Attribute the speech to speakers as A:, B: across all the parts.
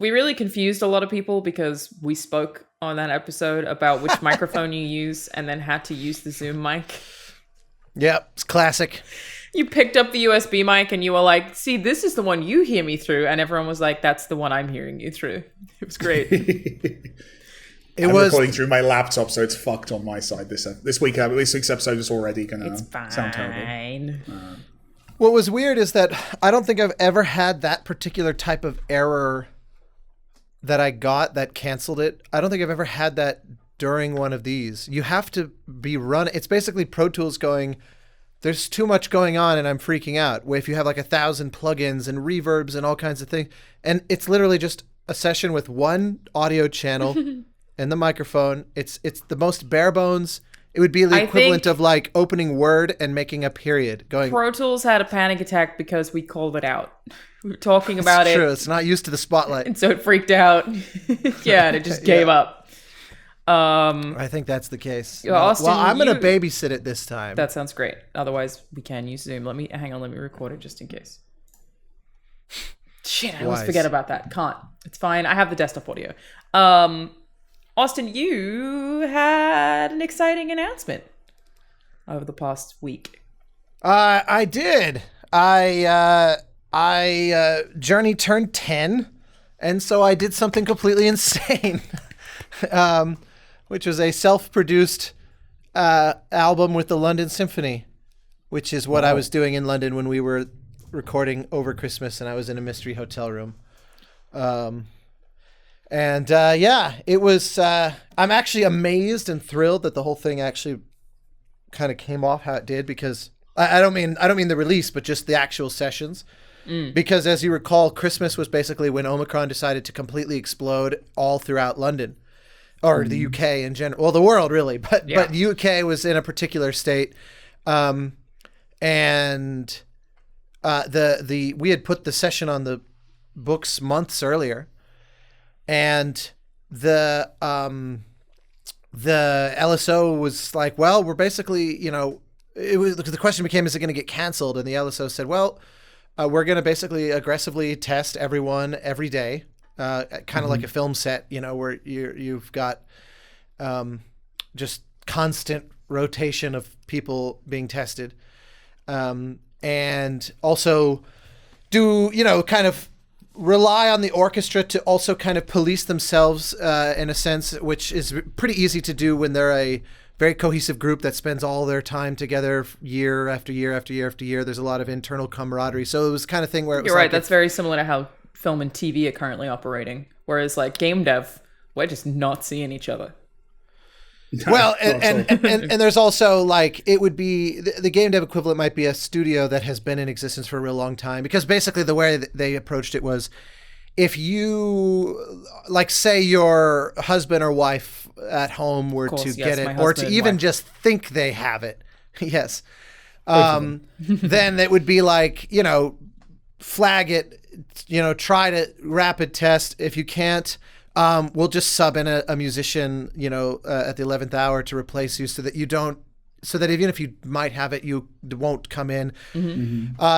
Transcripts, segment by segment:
A: We really confused a lot of people because we spoke on that episode about which microphone you use and then had to use the Zoom mic.
B: Yep, it's classic.
A: You picked up the USB mic and you were like, see, this is the one you hear me through. And everyone was like, that's the one I'm hearing you through. It was great.
C: I'm recording through my laptop, so it's fucked on my side this week. This week's episode is already going to sound terrible.
B: What was weird is that I don't think I've ever had that particular type of error that I got that canceled it. I don't think I've ever had that during one of these. You have to be running. It's basically Pro Tools going, there's too much going on and I'm freaking out. Where if you have like 1,000 plugins and reverbs and all kinds of things, and it's literally just a session with one audio channel and the microphone. It's the most bare bones. It would be the equivalent of like opening Word and making a period. Going.
A: Pro Tools had a panic attack because we called it out. We were talking about it.
B: True. It's not used to the spotlight.
A: And so it freaked out. Yeah, and it just gave up.
B: I think that's the case.
A: Austin,
B: well, I'm going to babysit it this time.
A: That sounds great. Otherwise, we can use Zoom. Let me record it just in case. Shit, I always forget about that. Can't. It's fine. I have the desktop audio. Austin, you had an exciting announcement over the past week.
B: I did. Journey turned 10, and so I did something completely insane, which was a self-produced album with the London Symphony, which is what I was doing in London when we were recording over Christmas, and I was in a mystery hotel room. It was, I'm actually amazed and thrilled that the whole thing actually kind of came off how it did, because I don't mean the release, but just the actual sessions. Because as you recall, Christmas was basically when Omicron decided to completely explode all throughout London, or the UK in general. Well, the world really, but UK was in a particular state. We had put the session on the books months earlier, and the LSO was like, well, we're basically, the question became, is it going to get canceled? And the LSO said, well, we're going to basically aggressively test everyone every day, kind of like a film set, where you've got just constant rotation of people being tested, and also do, kind of rely on the orchestra to also kind of police themselves in a sense, which is pretty easy to do when they're a very cohesive group that spends all their time together year after year after year after year. There's a lot of internal camaraderie. So it was the kind of thing where it was
A: You're right. That's very similar to how film and TV are currently operating. Whereas like game dev, we're just not seeing each other.
B: Well, and there's also like, it would be the game dev equivalent might be a studio that has been in existence for a real long time, because basically the way that they approached it was, if you, like, say your husband or wife at home were to get it, or to even just think they have it, yes, then it would be like, flag it, try to rapid test. If you can't, we'll just sub in a musician, at the 11th hour to replace you, so that even if you might have it, you won't come in.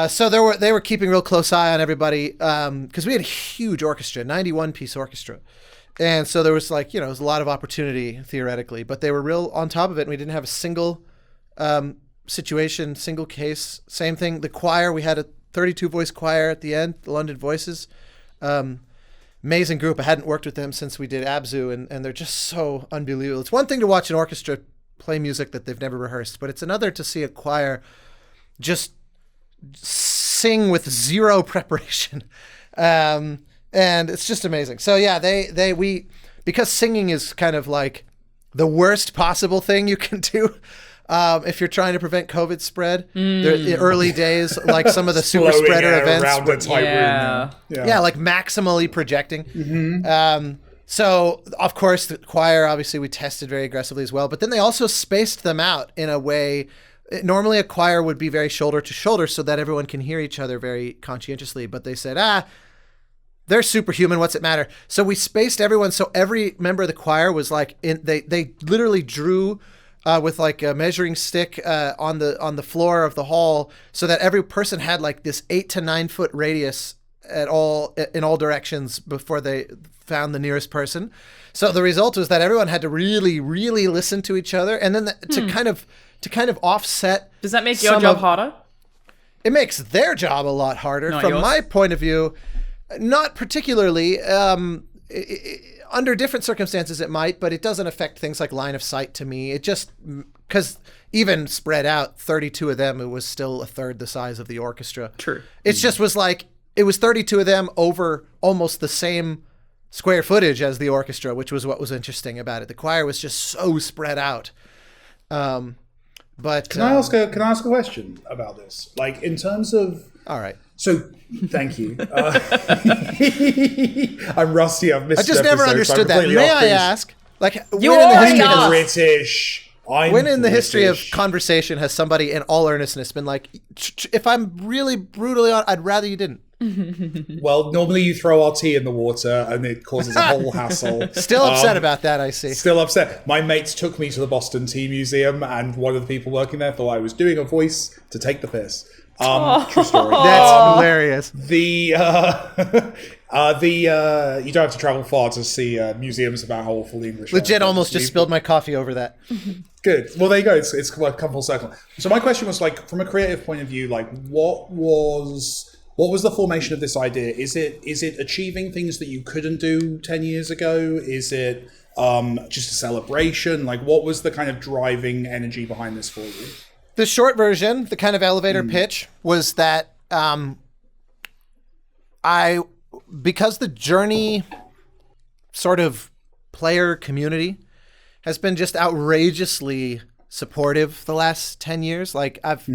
B: So they were keeping real close eye on everybody, because we had a huge orchestra, 91-piece orchestra. And so there was like, there was a lot of opportunity theoretically, but they were real on top of it. And we didn't have a single situation, single case. Same thing. The choir, we had a 32-voice choir at the end, the London Voices. Amazing group. I hadn't worked with them since we did Abzu, and they're just so unbelievable. It's one thing to watch an orchestra play music that they've never rehearsed, but it's another to see a choir just sing with zero preparation. And it's just amazing. So yeah, because singing is kind of like the worst possible thing you can do. If you're trying to prevent COVID spread, the early days, like some of the super spreader events,
C: around the tight room.
B: Yeah, like maximally projecting. So of course the choir, obviously we tested very aggressively as well, but then they also spaced them out in a way. Normally a choir would be very shoulder to shoulder so that everyone can hear each other very conscientiously, but they said, they're superhuman. What's it matter? So we spaced everyone. So every member of the choir was like, they literally drew with like a measuring stick on the floor of the hall, so that every person had like this 8 to 9 foot radius at all in all directions before they found the nearest person. So the result was that everyone had to really, really listen to each other, and then to kind of offset.
A: Does that make your job harder?
B: It makes their job a lot harder. From my point of view, not particularly. Under different circumstances it might, but it doesn't affect things like line of sight to me. It just, because even spread out, 32 of them, it was still a third the size of the orchestra.
A: True.
B: It just was like, it was 32 of them over almost the same square footage as the orchestra, which was what was interesting about it. The choir was just so spread out. But
C: can I ask a question about this? Like, in terms of...
B: All right.
C: So, thank you. I'm rusty. I've missed.
B: I just never understood that. May I ask, like,
A: you are
C: British?
B: When in the history of conversation has somebody, in all earnestness, been like, "If I'm really brutally honest, I'd rather you didn't."
C: Well, normally you throw our tea in the water, and it causes a whole hassle.
B: Still upset about that, I see.
C: Still upset. My mates took me to the Boston Tea Museum, and one of the people working there thought I was doing a voice to take the piss. True story.
B: That's hilarious.
C: You don't have to travel far to see museums about how awful the English.
B: Legit, almost just spilled my coffee over that.
C: Good. Well, there you go. It's come full circle. So my question was, like, from a creative point of view, like, what was the formation of this idea? Is it achieving things that you couldn't do 10 years ago? Is it just a celebration? Like, what was the kind of driving energy behind this for you?
B: The short version, the kind of elevator pitch, was that because the Journey sort of player community has been just outrageously supportive the last 10 years. Like, I've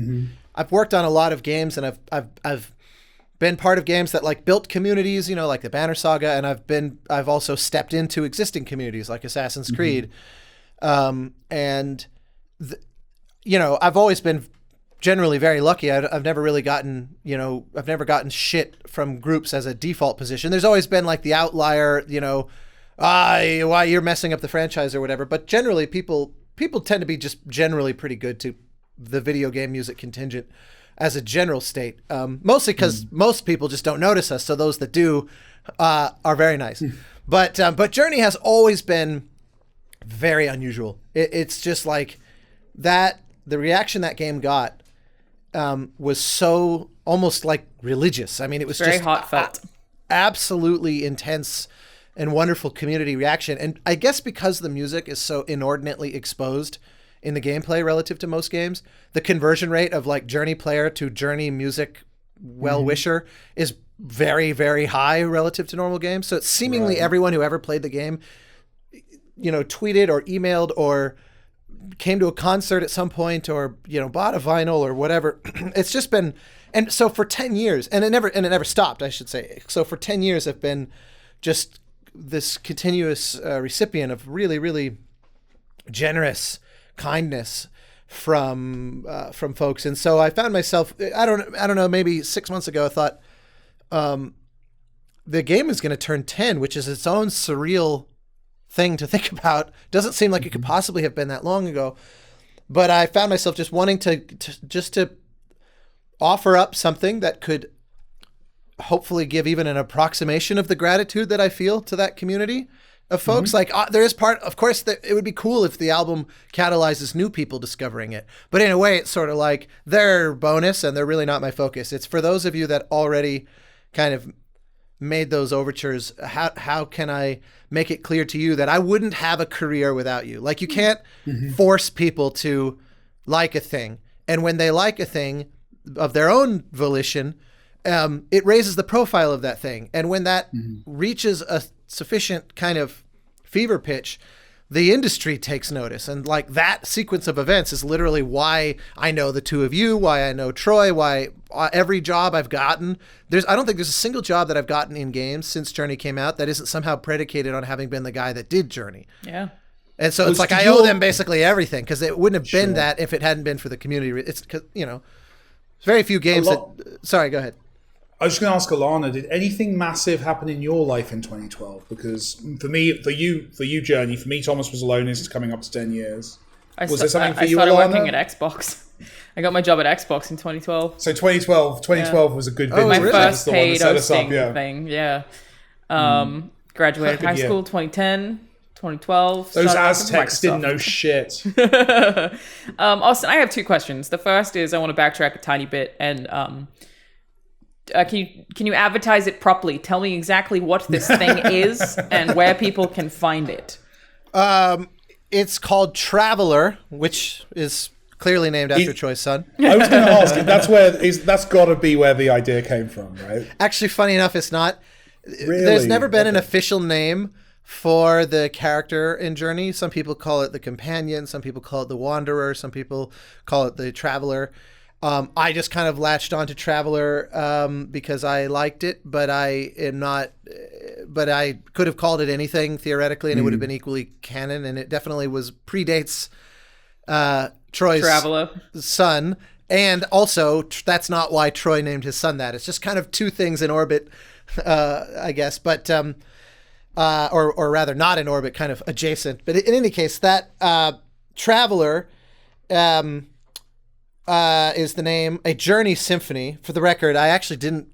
B: worked on a lot of games, and I've been part of games that, like, built communities, like the Banner Saga, and I've also stepped into existing communities like Assassin's Creed, I've always been generally very lucky. I've never really gotten, I've never gotten shit from groups as a default position. There's always been, like, the outlier, why you're messing up the franchise or whatever. But generally, people tend to be just generally pretty good to the video game music contingent as a general state. Mostly because most people just don't notice us. So those that do are very nice. But Journey has always been very unusual. It's just like that. The reaction that game got was so almost like religious. I mean, it was
A: very
B: just
A: heartfelt,
B: absolutely intense and wonderful community reaction. And I guess because the music is so inordinately exposed in the gameplay relative to most games, the conversion rate of, like, Journey player to Journey music well-wisher is very, very high relative to normal games. So it's seemingly everyone who ever played the game, tweeted or emailed or came to a concert at some point or, bought a vinyl or whatever. It's just been, and so for 10 years, and it never stopped, I should say. So for 10 years, I've been just this continuous recipient of really, really generous kindness from folks. And so I found myself, I don't know, maybe 6 months ago, I thought, the game is going to turn 10, which is its own surreal thing to think about. Doesn't seem like it could possibly have been that long ago, but I found myself just wanting to offer up something that could hopefully give even an approximation of the gratitude that I feel to that community of folks. Like, there is part, of course, that it would be cool if the album catalyzes new people discovering it, but in a way it's sort of like they're bonus and they're really not my focus. It's for those of you that already kind of made those overtures. How can I make it clear to you that I wouldn't have a career without you? Like, you can't force people to like a thing. And when they like a thing of their own volition, it raises the profile of that thing. And when that reaches a sufficient kind of fever pitch, the industry takes notice. And, like, that sequence of events is literally why I know the two of you, why I know Troy, why every job I've gotten. I don't think there's a single job that I've gotten in games since Journey came out that isn't somehow predicated on having been the guy that did Journey.
A: Yeah.
B: And so it's like I owe them basically everything, because it wouldn't have been that if it hadn't been for the community. It's because, very few games sorry, go ahead.
C: I was just going to ask Alanah, did anything massive happen in your life in 2012? Because for me, for you, Journey, for me, Thomas Was Alone is coming up to 10 years. Was there something for
A: I
C: you,
A: started
C: Alanah?
A: working at Xbox. I got my job at Xbox in 2012.
C: So 2012 was a good vintage.
A: My
B: really?
A: first
C: The one that
A: paid
C: set us up,
A: hosting thing. Yeah. Graduated
C: Good
A: high
C: year.
A: school 2010, 2012.
C: Those
A: started working for
C: Aztecs didn't
A: Microsoft.
C: know shit.
A: Austin, I have two questions. The first is I want to backtrack a tiny bit and can you advertise it properly? Tell me exactly what this thing is and where people can find it.
B: It's called Traveler, which is clearly named after Troy's son.
C: I was going to ask, that's got to be where the idea came from, right?
B: Actually, funny enough, it's not.
C: Really?
B: There's never been an official name for the character in Journey. Some people call it the Companion. Some people call it the Wanderer. Some people call it the Traveler. I just kind of latched onto Traveler because I liked it, but I am not. But I could have called it anything theoretically, and it would have been equally canon. And it definitely predates Troy's
A: Traveler.
B: son. And also, that's not why Troy named his son that. It's just kind of two things in orbit, I guess. But or rather, not in orbit, kind of adjacent. But in any case, that Traveler. Is the name. A Journey Symphony. For the record, I actually didn't.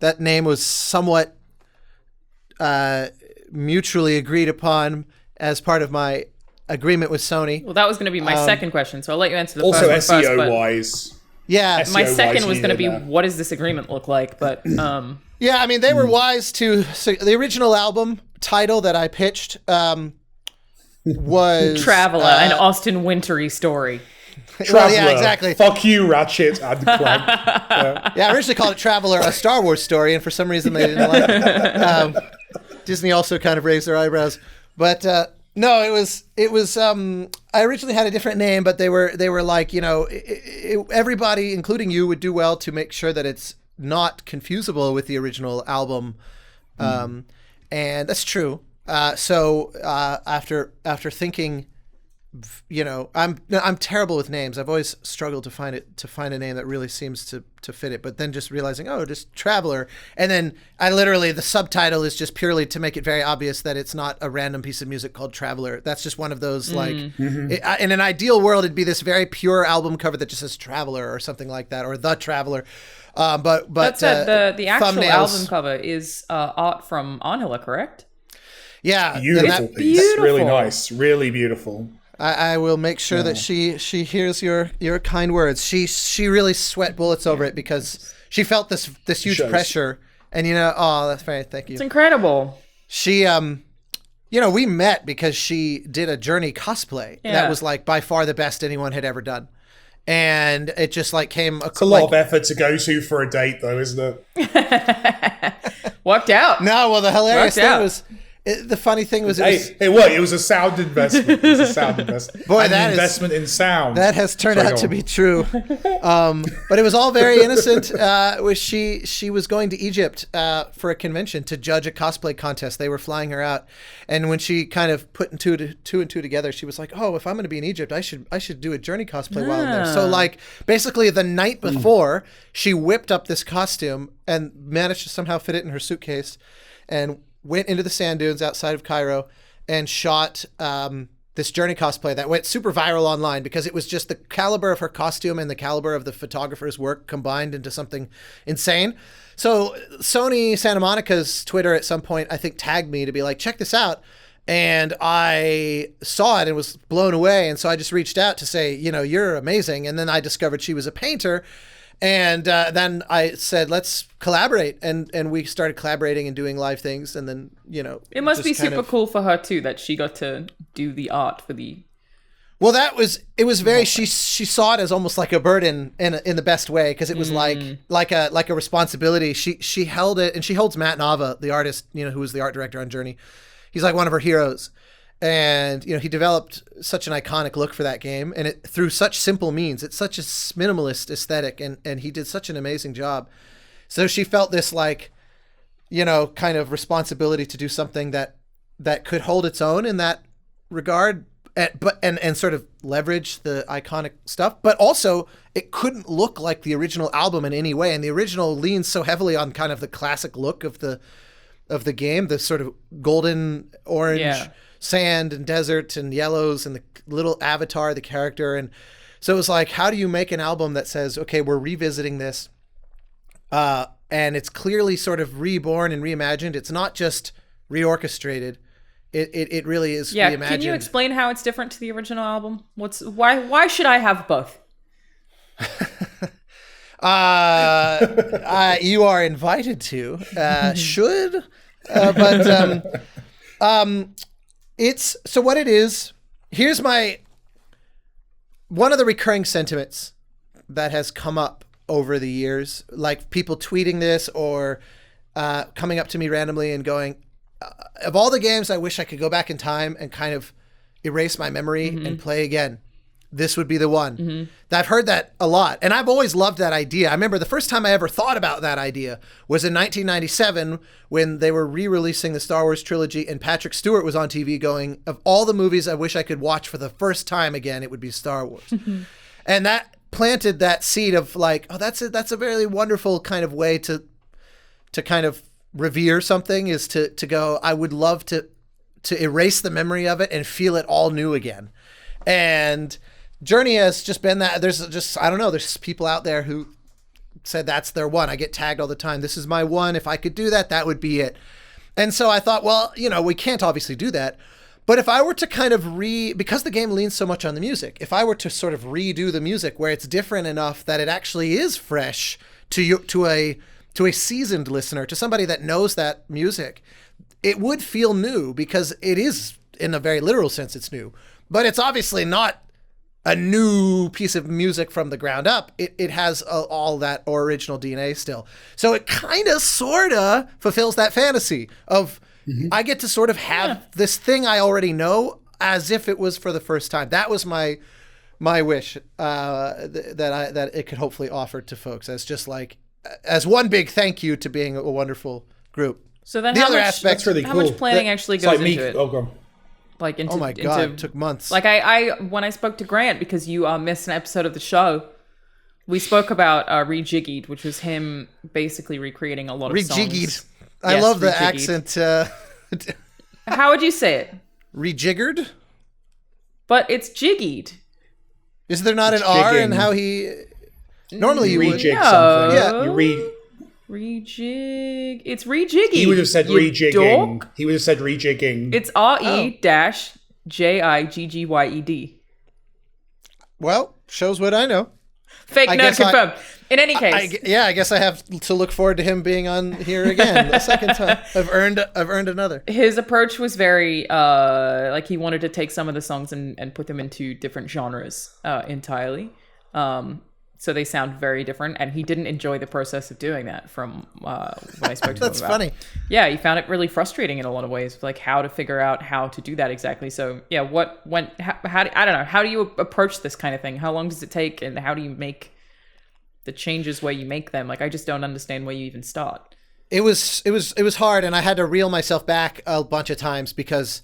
B: That name was somewhat mutually agreed upon as part of my agreement with Sony.
A: Well, that was going to be my second question, so I'll let you answer the
C: Also,
A: first one first.
C: SEO
A: but
C: wise.
B: Yeah,
A: my
C: SEO
A: second
C: wise,
A: was
C: you
A: going to be,
C: did that.
A: what does this agreement look like? But
B: yeah. I mean, they were wise to. So the original album title that I pitched was
A: Traveler, an Austin Wintory story.
B: Well, yeah, exactly.
C: Fuck you, Ratchet and Clank.
B: Yeah, I originally called it Traveler, a Star Wars story, and for some reason they didn't like it. Disney also kind of raised their eyebrows, but no, it was. I originally had a different name, but they were like, everybody, including you, would do well to make sure that it's not confusable with the original album, and that's true. So after thinking. I'm terrible with names. I've always struggled to find a name that really seems to fit it. But then just realizing, just Traveler, and then the subtitle is just purely to make it very obvious that it's not a random piece of music called Traveler. That's just one of those in an ideal world, it'd be this very pure album cover that just says Traveler or something like that, or The Traveler. But
A: that said, the actual
B: thumbnails-
A: album cover is art from Alanah, correct?
B: Yeah,
C: Beautiful piece.
A: Beautiful.
C: Really nice. Really beautiful.
B: I will make sure that she hears your kind words. She really sweat bullets over it because she felt this huge
C: Shows.
B: pressure, and that's very thank you.
A: It's incredible.
B: She we met because she did a Journey cosplay that was like by far the best anyone had ever done, and it just like came.
C: It's a lot of effort to go to for a date, though, isn't it?
A: Worked out.
B: No, well, the hilarious
A: Worked out.
B: thing was. The funny thing was,
C: It was a sound investment. It was a sound investment.
B: Boy,
C: and
B: that
C: an
B: is-
C: investment in sound.
B: that has turned
C: Sorry,
B: out
C: go
B: to
C: on.
B: be true. But it was all very innocent. She was going to Egypt for a convention to judge a cosplay contest. They were flying her out, and when she kind of put two and two together, she was like, "Oh, if I'm going to be in Egypt, I should do a Journey cosplay while I'm there." So like basically the night before, she whipped up this costume and managed to somehow fit it in her suitcase, and went into the sand dunes outside of Cairo and shot this Journey cosplay that went super viral online because it was just the caliber of her costume and the caliber of the photographer's work combined into something insane. So Sony Santa Monica's Twitter at some point, I think, tagged me to be like, check this out. And I saw it and was blown away. And so I just reached out to say, you're amazing. And then I discovered she was a painter. And then I said, let's collaborate. And we started collaborating and doing live things. And then,
A: It must
B: just
A: be
B: kind
A: super
B: of-
A: cool for her too that she got to do the art for the.
B: Well, it was very, she saw it as almost like a burden in the best way. Cause it was like a responsibility. She held it, and she holds Matt Nava, the artist, who was the art director on Journey. He's like one of her heroes. And, he developed such an iconic look for that game, and it through such simple means. It's such a minimalist aesthetic, and he did such an amazing job. So she felt this like, kind of responsibility to do something that could hold its own in that regard, and sort of leverage the iconic stuff, but also it couldn't look like the original album in any way. And the original leans so heavily on kind of the classic look of the game, the sort of golden orange sand and desert and yellows and the little avatar, the character. And so it was like, how do you make an album that says, okay, we're revisiting this, and it's clearly sort of reborn and reimagined. It's not just reorchestrated. It really is reimagined.
A: Can you explain how it's different to the original album? Why should I have both?
B: You are invited to. Should, but it's so what it is. Here's one of the recurring sentiments that has come up over the years, like people tweeting this or coming up to me randomly and going, of all the games I wish I could go back in time and kind of erase my memory and play again, this would be the one. I've heard that a lot, and I've always loved that idea. I remember the first time I ever thought about that idea was in 1997 when they were re-releasing the Star Wars trilogy, and Patrick Stewart was on TV going, of all the movies I wish I could watch for the first time again, it would be Star Wars. And that planted that seed of like, oh, that's a very wonderful kind of way to kind of revere something, is to go, I would love to erase the memory of it and feel it all new again. And Journey has just been that. There's people out there who said that's their one. I get tagged all the time. This is my one. If I could do that, that would be it. And so I thought, well, we can't obviously do that. But if I were to kind of because the game leans so much on the music, if I were to sort of redo the music where it's different enough that it actually is fresh to a seasoned listener, to somebody that knows that music, it would feel new, because it is, in a very literal sense, it's new. But it's obviously not a new piece of music from the ground up. It has all that original DNA still. So it kind of, sort of fulfills that fantasy of, I get to sort of have this thing I already know as if it was for the first time. That was my wish, that it could hopefully offer to folks as just like, as one big thank you to being a wonderful group.
A: So then
C: that's really cool.
A: How much planning actually goes into it?
C: Oh, go on.
A: Like into,
B: oh my God, it took months.
A: Like I when I spoke to Grant, because you missed an episode of the show, we spoke about Rejiggied, which was him basically recreating a lot of songs.
B: Rejiggied. I love the accent.
A: How would you say it?
B: Rejiggered?
A: But it's jiggied.
B: Is there not an R in how he... Normally you would...
C: Rejig something. Yeah. You
A: Rejig. It's rejiggy.
C: He would have said rejigging.
A: Dork.
C: He would have said rejigging.
A: It's RE-JIGGYED.
B: Well, shows what I know.
A: Fake nerd confirmed. In any case,
B: I guess I have to look forward to him being on here again the second time. I've earned another.
A: His approach was very like he wanted to take some of the songs and put them into different genres entirely. So they sound very different, and he didn't enjoy the process of doing that from when I spoke to him about.
B: That's funny.
A: Yeah, he found it really frustrating in a lot of ways, like how to figure out how to do that exactly. So yeah, I don't know. How do you approach this kind of thing? How long does it take, and how do you make the changes where you make them? Like, I just don't understand where you even start.
B: It was hard, and I had to reel myself back a bunch of times because...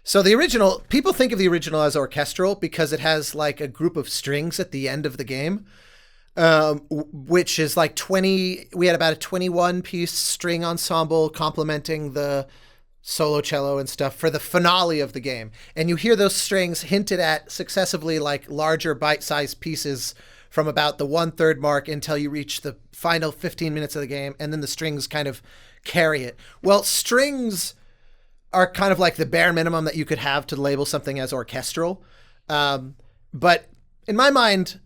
B: So the original, people think of the original as orchestral because it has like a group of strings at the end of the game. Which is like 20, we had about a 21 piece string ensemble complementing the solo cello and stuff for the finale of the game. And you hear those strings hinted at successively, like larger bite-sized pieces from about the 1/3 mark until you reach the final 15 minutes of the game. And then the strings kind of carry it. Well, strings are kind of like the bare minimum that you could have to label something as orchestral. But in my mind,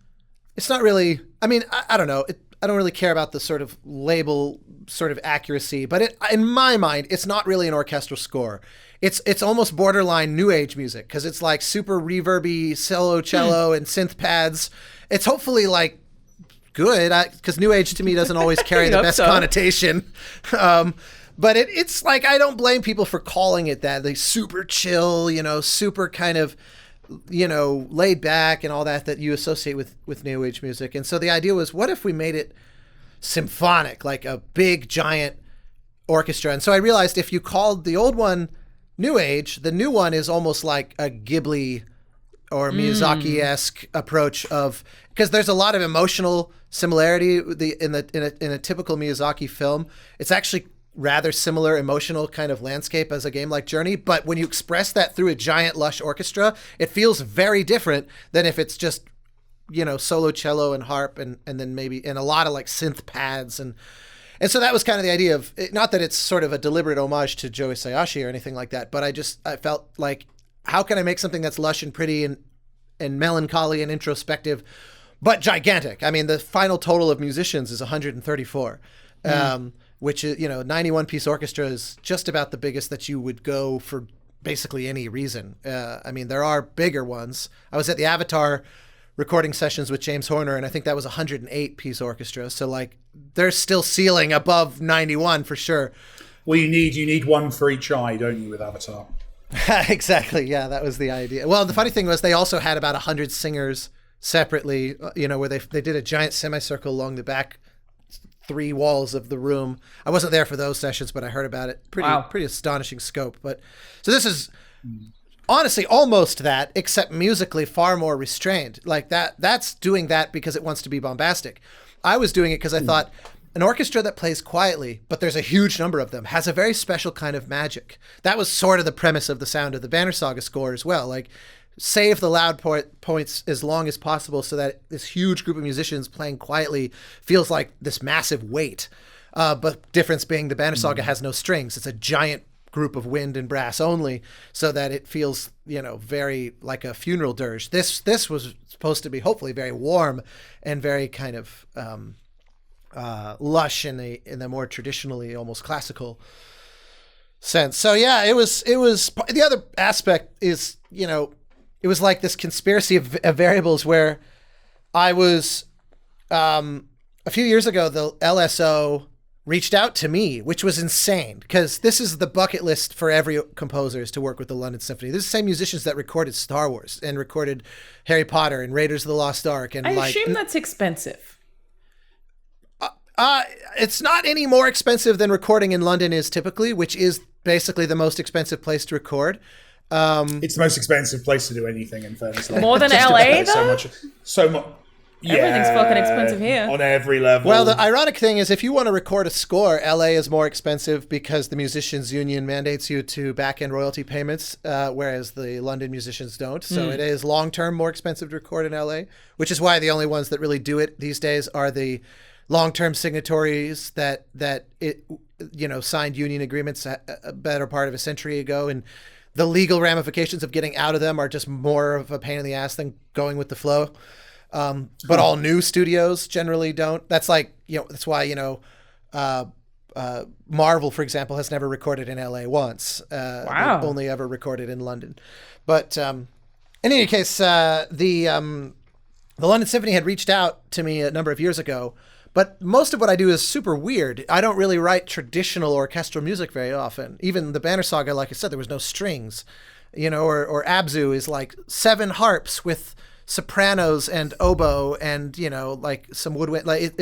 B: it's not really, I mean, I don't know. I don't really care about the sort of label sort of accuracy, but in my mind, it's not really an orchestral score. It's almost borderline new age music because it's like super reverby solo cello and synth pads. It's hopefully like good because new age to me doesn't always carry the best connotation. But it's like, I don't blame people for calling it that. They super chill, super kind of, laid back and all that you associate with new age music. And so the idea was, what if we made it symphonic, like a big giant orchestra? And so I realized if you called the old one new age, the new one is almost like a Ghibli or Miyazaki-esque approach because there's a lot of emotional similarity in a typical Miyazaki film. It's actually rather similar emotional kind of landscape as a game like Journey. But when you express that through a giant lush orchestra, it feels very different than if it's just, solo cello and harp and then maybe and a lot of like synth pads and so that was kind of the idea of it, not that it's sort of a deliberate homage to Joe Isayashi or anything like that, but I felt like, how can I make something that's lush and pretty and melancholy and introspective, but gigantic? I mean, the final total of musicians is 134, which is, 91 piece orchestra is just about the biggest that you would go for basically any reason. I mean, there are bigger ones. I was at the Avatar recording sessions with James Horner, and I think that was 108 piece orchestra. So like, they're still ceiling above 91 for sure.
C: Well, you need one for each eye, don't you, with Avatar?
B: Exactly. Yeah, that was the idea. Well, the funny thing was they also had about 100 singers separately, where they did a giant semicircle along the back 3 walls of the room. I wasn't there for those sessions, but I heard about it. Pretty astonishing scope. But so this is honestly almost that, except musically far more restrained. Like that's doing that because it wants to be bombastic. I was doing it because I thought an orchestra that plays quietly, but there's a huge number of them, has a very special kind of magic. That was sort of the premise of the sound of the Banner Saga score as well. Like, save the loud points as long as possible so that this huge group of musicians playing quietly feels like this massive weight. But difference being the Banner Saga has no strings. It's a giant group of wind and brass only, so that it feels, very like a funeral dirge. This was supposed to be hopefully very warm and very kind of lush in the more traditionally almost classical sense. So yeah, it was the other aspect is, it was like this conspiracy of variables where I was a few years ago, the LSO reached out to me, which was insane because this is the bucket list for every composer, is to work with the London Symphony. These are the same musicians that recorded Star Wars and recorded Harry Potter and Raiders of the Lost Ark. And
A: I assume that's expensive.
B: It's not any more expensive than recording in London is typically, which is basically the most expensive place to record.
C: It's the most expensive place to do anything, in fairness.
A: More than LA, though?
C: So much. Yeah,
A: everything's fucking expensive here.
C: On every level.
B: Well, the ironic thing is if you want to record a score, LA is more expensive because the musicians union mandates you to back-end royalty payments, whereas the London musicians don't. So it is long-term more expensive to record in LA, which is why the only ones that really do it these days are the long-term signatories that it signed union agreements a better part of a century ago, and the legal ramifications of getting out of them are just more of a pain in the ass than going with the flow. But all new studios generally don't. That's like, that's why, Marvel, for example, has never recorded in LA once.
A: Wow.
B: Only ever recorded in London. But in any case, the London Symphony had reached out to me a number of years ago. But most of what I do is super weird. I don't really write traditional orchestral music very often. Even the Banner Saga, like I said, there was no strings, or Abzu is like 7 harps with sopranos and oboe and, like some woodwind. Like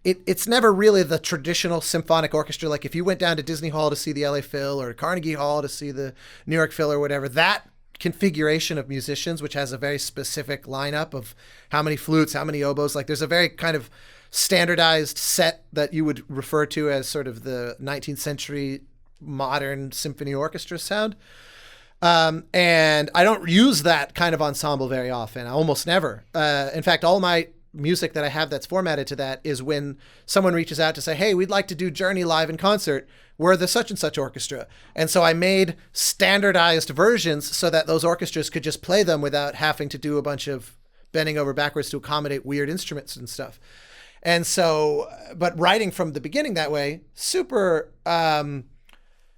B: it's never really the traditional symphonic orchestra. Like if you went down to Disney Hall to see the LA Phil or Carnegie Hall to see the New York Phil or whatever, that configuration of musicians, which has a very specific lineup of how many flutes, how many oboes, like there's a very kind of standardized set that you would refer to as sort of the 19th century modern symphony orchestra sound. And I don't use that kind of ensemble very often. I almost never. In fact, all my music that I have that's formatted to that is when someone reaches out to say, hey, we'd like to do Journey live in concert. We're the such and such orchestra. And so I made standardized versions so that those orchestras could just play them without having to do a bunch of bending over backwards to accommodate weird instruments and stuff. And so, but writing from the beginning that way, super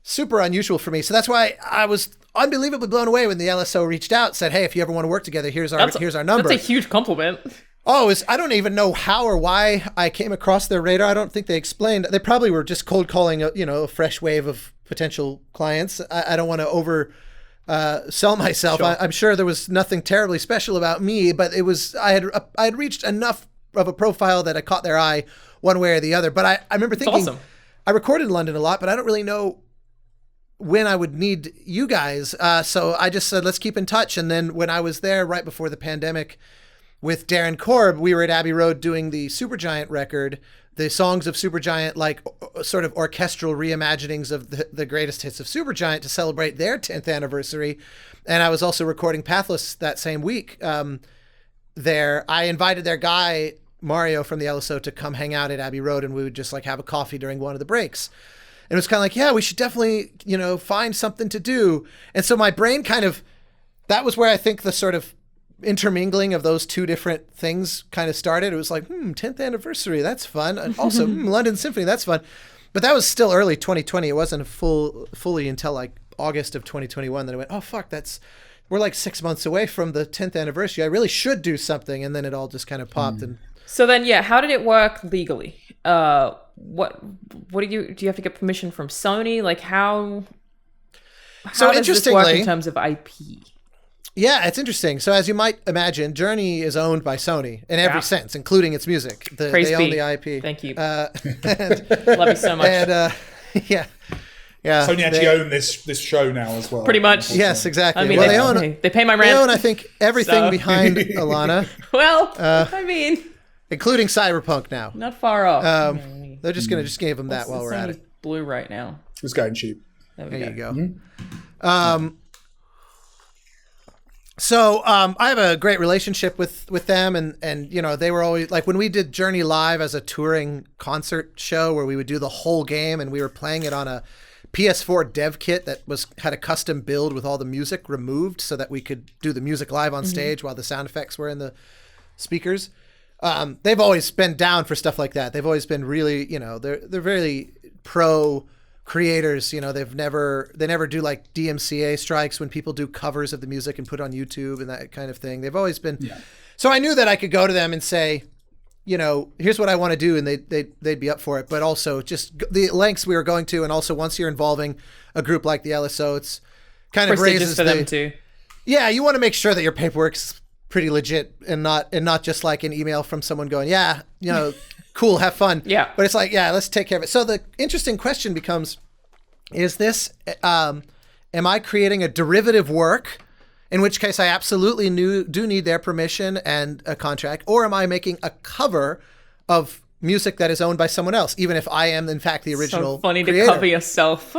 B: unusual for me. So that's why I was unbelievably blown away when the LSO reached out, said, hey, if you ever want to work together, here's our number.
A: That's a huge compliment.
B: Oh, I don't even know how or why I came across their radar. I don't think they explained. They probably were just cold calling a fresh wave of potential clients. I don't want to over sell myself.
A: Sure.
B: I'm sure there was nothing terribly special about me, but it was I had reached enough of a profile that I caught their eye one way or the other. But I remember thinking,
A: awesome.
B: I recorded in London a lot, but I don't really know when I would need you guys. So I just said, let's keep in touch. And then when I was there right before the pandemic, with Darren Korb, we were at Abbey Road doing the Supergiant record, the songs of Supergiant, like sort of orchestral reimaginings of the greatest hits of Supergiant to celebrate their 10th anniversary. And I was also recording Pathless that same week there. I invited their guy, Mario from the LSO, to come hang out at Abbey Road, and we would just like have a coffee during one of the breaks. And it was kind of like, yeah, we should definitely, find something to do. And so my brain that was where I think the sort of intermingling of those two different things kind of started. It was like, 10th anniversary, that's fun. And also, London Symphony, that's fun. But that was still early 2020. It wasn't fully until like August of 2021 that I went, oh, fuck, we're like 6 months away from the 10th anniversary. I really should do something. And then it all just kind of popped. And
A: so then, how did it work legally? What do you have to get permission from Sony? Like how does this work in terms of IP?
B: Yeah, it's interesting. So as you might imagine, Journey is owned by Sony in every sense, including its music. They own the IP.
A: Thank you. Love you so much.
B: And yeah.
C: Sony actually own this show now as well.
A: Pretty much.
B: Yes, exactly.
A: I mean,
B: they
A: pay my rent.
B: They own, I think, everything behind Alanah.
A: Well, I mean,
B: including Cyberpunk now.
A: Not far off.
B: They're just gonna give them that while we're at it.
A: Blue right now.
C: It's going cheap.
B: There you go. So I have a great relationship with them, and they were always like, when we did Journey live as a touring concert show where we would do the whole game, and we were playing it on a PS4 dev kit that had a custom build with all the music removed so that we could do the music live on stage while the sound effects were in the speakers. They've always been down for stuff like that. They've always been really, they're very pro creators. They never do like DMCA strikes when people do covers of the music and put it on YouTube and that kind of thing. They've always been. Yeah. So I knew that I could go to them and say, here's what I want to do, and they'd be up for it. But also just the lengths we were going to, and also once you're involving a group like the LSO, it's kind of raises
A: for them too.
B: Yeah, you want to make sure that your paperwork's pretty legit and not just like an email from someone going, cool, have fun.
A: Yeah.
B: But it's like, let's take care of it. So the interesting question becomes, is this, am I creating a derivative work, in which case I absolutely do need their permission and a contract, or am I making a cover of music that is owned by someone else, even if I am in fact the original
A: So funny
B: creator?
A: To cover yourself.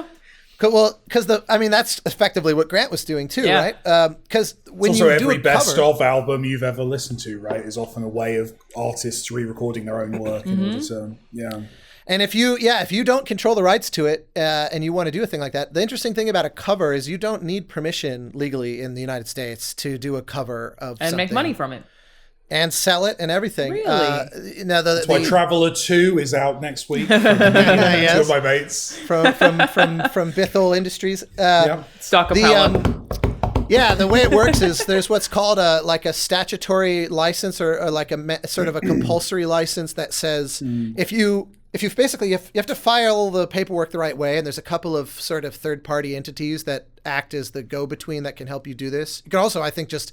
B: Well, because that's effectively what Grant was doing too, right? Because when
C: also
B: you do
C: every
B: a
C: best
B: cover,
C: of album you've ever listened to, right, is often a way of artists re-recording their own work in order to,
B: And if you don't control the rights to it and you want to do a thing like that, the interesting thing about a cover is you don't need permission legally in the United States to do a cover of
A: and
B: something.
A: make money from it.
B: And sell it and everything.
A: Really?
C: That's why Traveller 2 is out next week from two of my mates.
B: From Bithell Industries.
A: Stock of power.
B: The way it works is there's what's called a statutory license or like sort of a compulsory license that says if you have to file the paperwork the right way, and there's a couple of sort of third-party entities that act as the go-between that can help you do this. You can also, I think, just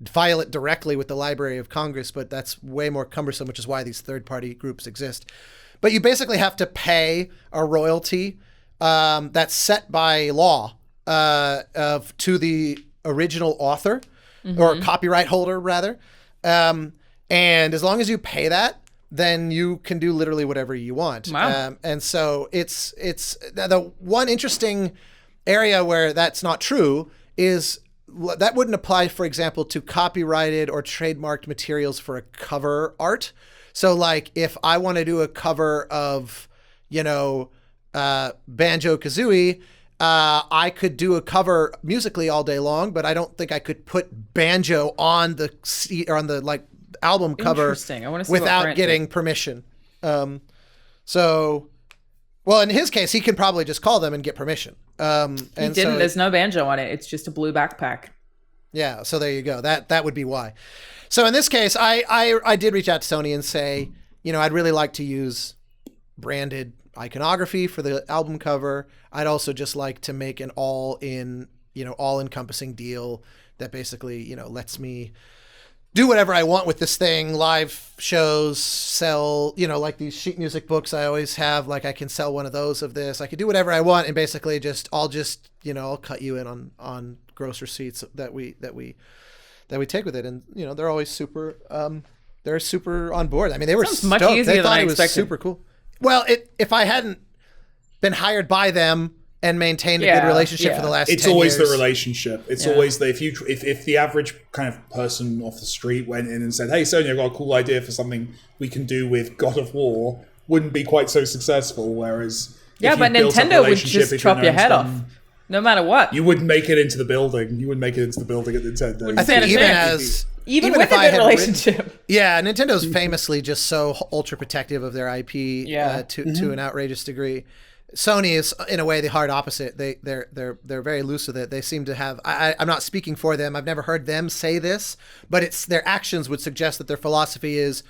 B: file it directly with the Library of Congress, but that's way more cumbersome, which is why these third-party groups exist. But you basically have to pay a royalty that's set by law to the original author or copyright holder, rather. And as long as you pay that, then you can do literally whatever you want.
A: Wow.
B: And so it's the one interesting area where that's not true is that wouldn't apply, for example, to copyrighted or trademarked materials for a cover art. So like if I want to do a cover of, Banjo-Kazooie, I could do a cover musically all day long, but I don't think I could put banjo on the album cover
A: I want to see
B: without getting permission. In his case, he can probably just call them and get permission.
A: There's no banjo on it. It's just a blue backpack.
B: Yeah, so there you go. That would be why. So in this case, I did reach out to Sony and say, I'd really like to use branded iconography for the album cover. I'd also just like to make an all-encompassing deal that basically, lets me do whatever I want with this thing, live shows, sell, like these sheet music books I always have, like I can sell one of those of this. I could do whatever I want and basically I'll cut you in on gross receipts that we we take with it. And they're always super on board. I mean, they were
A: Sounds
B: stoked.
A: much easier
B: They
A: than
B: thought
A: I
B: it was
A: expected.
B: super cool. Well, if I hadn't been hired by them and maintained a good
A: Yeah,
B: relationship
A: yeah.
B: for the last
C: It's
B: 10
C: always
B: years.
C: the relationship. It's
A: Yeah.
C: always if the average kind of person off the street went in and said, "Hey, Sony, I've got a cool idea for something we can do with God of War," wouldn't be quite so successful. Whereas if
A: but
C: you built up a
A: Nintendo would
C: relationship,
A: just
C: if you're
A: chop your
C: known to
A: head off,
C: them,
A: no matter what.
C: you wouldn't make it into the building. You wouldn't make it into the building at Nintendo.
A: Wouldn't
B: I think
A: stand a
B: even
A: chance. Even
B: if
A: with a
B: I
A: good
B: had
A: relationship.
B: Yeah, Nintendo's famously just so ultra protective of their IP
A: Yeah.
B: to an outrageous degree. Sony is in a way the hard opposite. They're very loose with it. They seem to have. I'm not speaking for them. I've never heard them say this, but it's their actions would suggest that their philosophy is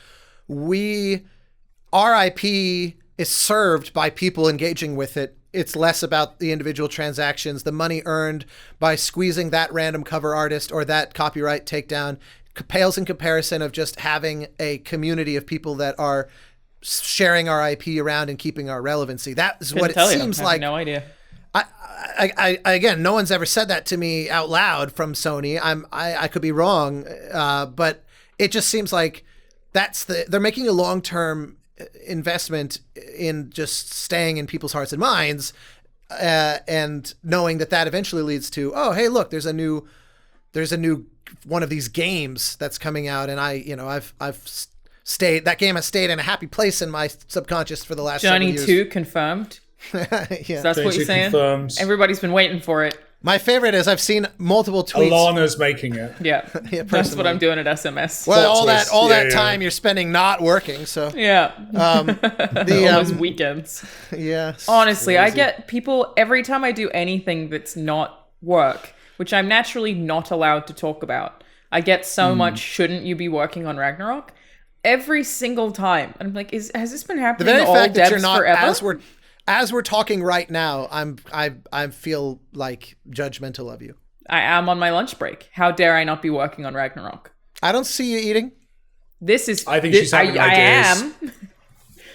B: our IP is served by people engaging with it. It's less about the individual transactions. The money earned by squeezing that random cover artist or that copyright takedown pales in comparison of just having a community of people that are sharing our IP around and keeping our relevancy. That is what it seems
A: I have
B: like.
A: no idea.
B: I again, no one's ever said that to me out loud from Sony. I could be wrong, but it just seems like they're making a long-term investment in just staying in people's hearts and minds, and knowing that eventually leads to, oh, hey, look, there's a new one of these games that's coming out, and I've stayed. That game has stayed in a happy place in my subconscious for the last
A: Journey
B: several
A: 2
B: years.
A: confirmed.
B: Yeah.
A: So that's what you're saying?
C: Confirms.
A: Everybody's been waiting for it.
B: My favorite is I've seen multiple tweets.
C: Alana's making it.
A: Yeah.
B: Yeah,
A: That's what
B: personally.
A: I'm doing at SMS.
B: Well, all
C: Plot
B: that
C: twist. Yeah.
B: time you're spending not working, so
A: yeah. All those
B: the
A: weekends.
B: yeah.
A: Honestly, I get people every time I do anything that's not work, which I'm naturally not allowed to talk about. I get so much, shouldn't you be working on Ragnarok? Every single time. And I'm like, has this been
B: The
A: happening
B: very
A: to all
B: fact that you're
A: devs
B: not
A: forever?
B: as we're talking right now, I feel like judgmental of you.
A: I am on my lunch break. How dare I not be working on Ragnarok?
B: I don't see you eating.
A: This is.
C: I think she's having
A: I
C: ideas.
A: am.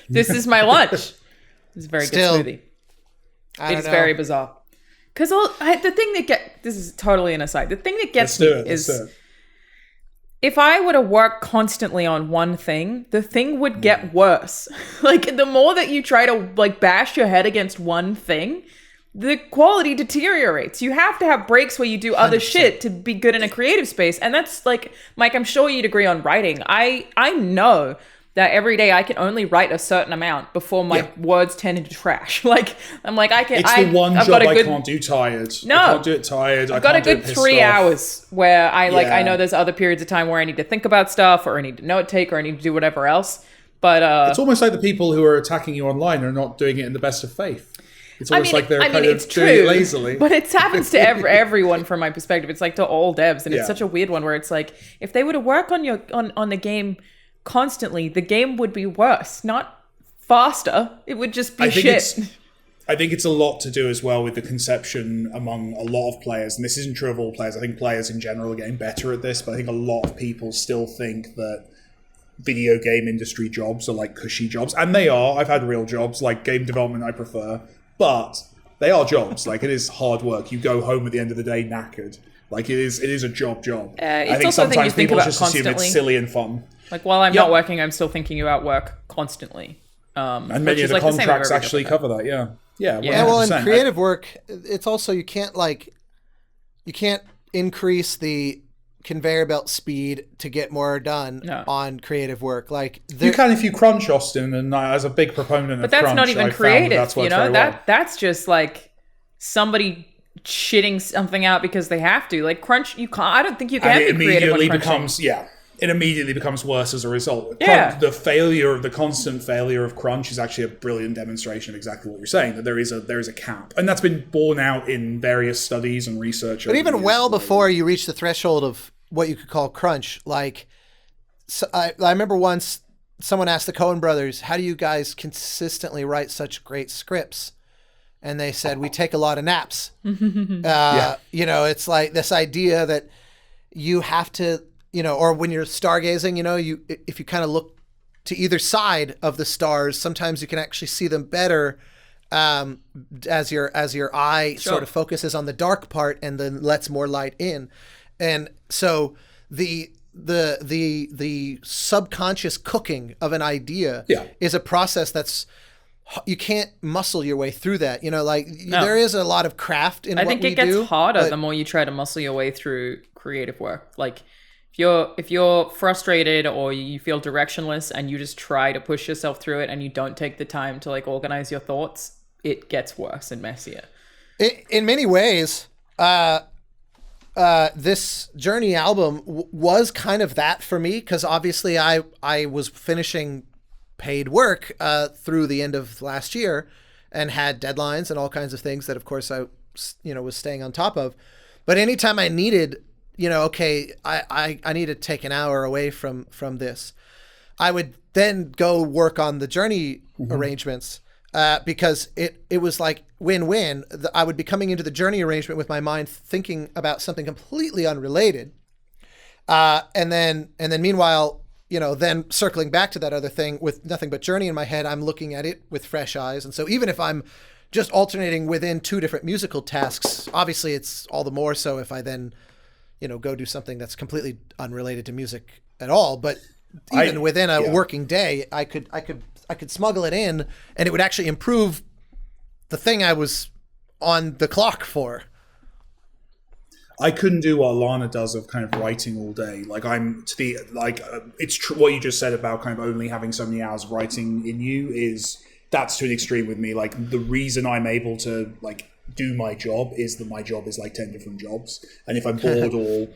A: This is my lunch. It's a very
B: Still,
A: good smoothie.
B: I
A: It's
B: don't know.
A: very bizarre. Because the thing that this is totally an aside. The thing that gets
C: Let's do
A: me
C: it.
A: is
C: Let's do it.
A: if I were to work constantly on one thing, the thing would get worse. Like the more that you try to bash your head against one thing, the quality deteriorates. You have to have breaks where you do other
B: 100%.
A: shit to be good in a creative space. And that's like, Mike, I'm sure you'd agree on writing. I know that every day I can only write a certain amount before my words turn into trash. I'm like, I can.
C: It's the one
A: I've
C: job
A: got a
C: I
A: good,
C: can't do tired.
A: No.
C: I can't do it tired.
A: I've got a good 3 hours where I
C: Yeah.
A: I know there's other periods of time where I need to think about stuff or I need to note take or I need to do whatever else. But
C: It's almost like the people who are attacking you online are not doing it in the best of faith. It's almost like they're kind of
A: it's
C: doing
A: true,
C: it lazily.
A: but it happens to everyone from my perspective. It's like to all devs, and
C: Yeah.
A: it's such a weird one where it's like if they were to work on on the game constantly, the game would be worse, not faster. It would just be shit.
C: I think it's a lot to do as well with the conception among a lot of players, and this isn't true of all players. I think players in general are getting better at this, but I think a lot of people still think that video game industry jobs are like cushy jobs, and they are. I've had real jobs, like game development I prefer, but they are jobs. Like it is hard work. You go home at the end of the day knackered. Like it is a job. I
A: It's
C: think
A: also a thing you
C: sometimes
A: think
C: people
A: about
C: just assume
A: constantly.
C: it's silly and fun.
A: Like while I'm
C: Yep.
A: not working, I'm still thinking about work constantly.
C: And
A: which
C: many
A: is
C: of the
A: like the same
C: contracts
A: everywhere
C: actually
A: we go.
C: cover that, yeah. Yeah,
A: Yeah,
B: Yeah, well, in
C: 100%.
B: creative work, it's also you can't increase the conveyor belt speed to get more done
A: No.
B: on creative work. Like
C: You can if you crunch, Austin, and as a big proponent
A: But
C: of
A: that's
C: crunch,
A: not even
C: I found
A: creative,
C: that's
A: you
C: worked
A: know?
C: very well.
A: That's just like somebody shitting something out because they have to. Like crunch, you can't. I don't think you can
C: And it
A: be creative when
C: immediately
A: crunching.
C: it immediately becomes worse as a result.
A: Yeah.
C: The constant failure of crunch is actually a brilliant demonstration of exactly what you're saying, that there is a cap. And that's been borne out in various studies and research.
B: But even well before you reach the threshold of what you could call crunch, like I remember once someone asked the Coen brothers, "How do you guys consistently write such great scripts?" And they said, "We take a lot of naps." You know, it's like this idea that you have to, you know, or when you're stargazing, you know, if you kind of look to either side of the stars, sometimes you can actually see them better as your eye sort of focuses on the dark part and then lets more light in. And so the subconscious cooking of an idea is a process that's, you can't muscle your way through that. You know, like there is a lot of craft in what we do.
A: I think it gets harder the more you try to muscle your way through creative work. Like if you're frustrated or you feel directionless and you just try to push yourself through it and you don't take the time to like organize your thoughts, it gets worse and messier.
B: In many ways, this Journey album was kind of that for me, because obviously I was finishing paid work through the end of last year and had deadlines and all kinds of things that of course I was staying on top of. But anytime I needed, okay, I need to take an hour away from this, I would then go work on the Journey arrangements, because it was like win-win. I would be coming into the Journey arrangement with my mind thinking about something completely unrelated, and then meanwhile, then circling back to that other thing with nothing but Journey in my head, I'm looking at it with fresh eyes. And so even if I'm just alternating within two different musical tasks, obviously it's all the more so if I then, go do something that's completely unrelated to music at all. But even within a working day, I could smuggle it in, and it would actually improve the thing I was on the clock for.
C: I couldn't do what Alanah does of kind of writing all day. Like it's true what you just said about kind of only having so many hours of writing in you that's to an extreme with me. Like the reason I'm able to like do my job is that my job is like 10 different jobs. And if I'm bored or,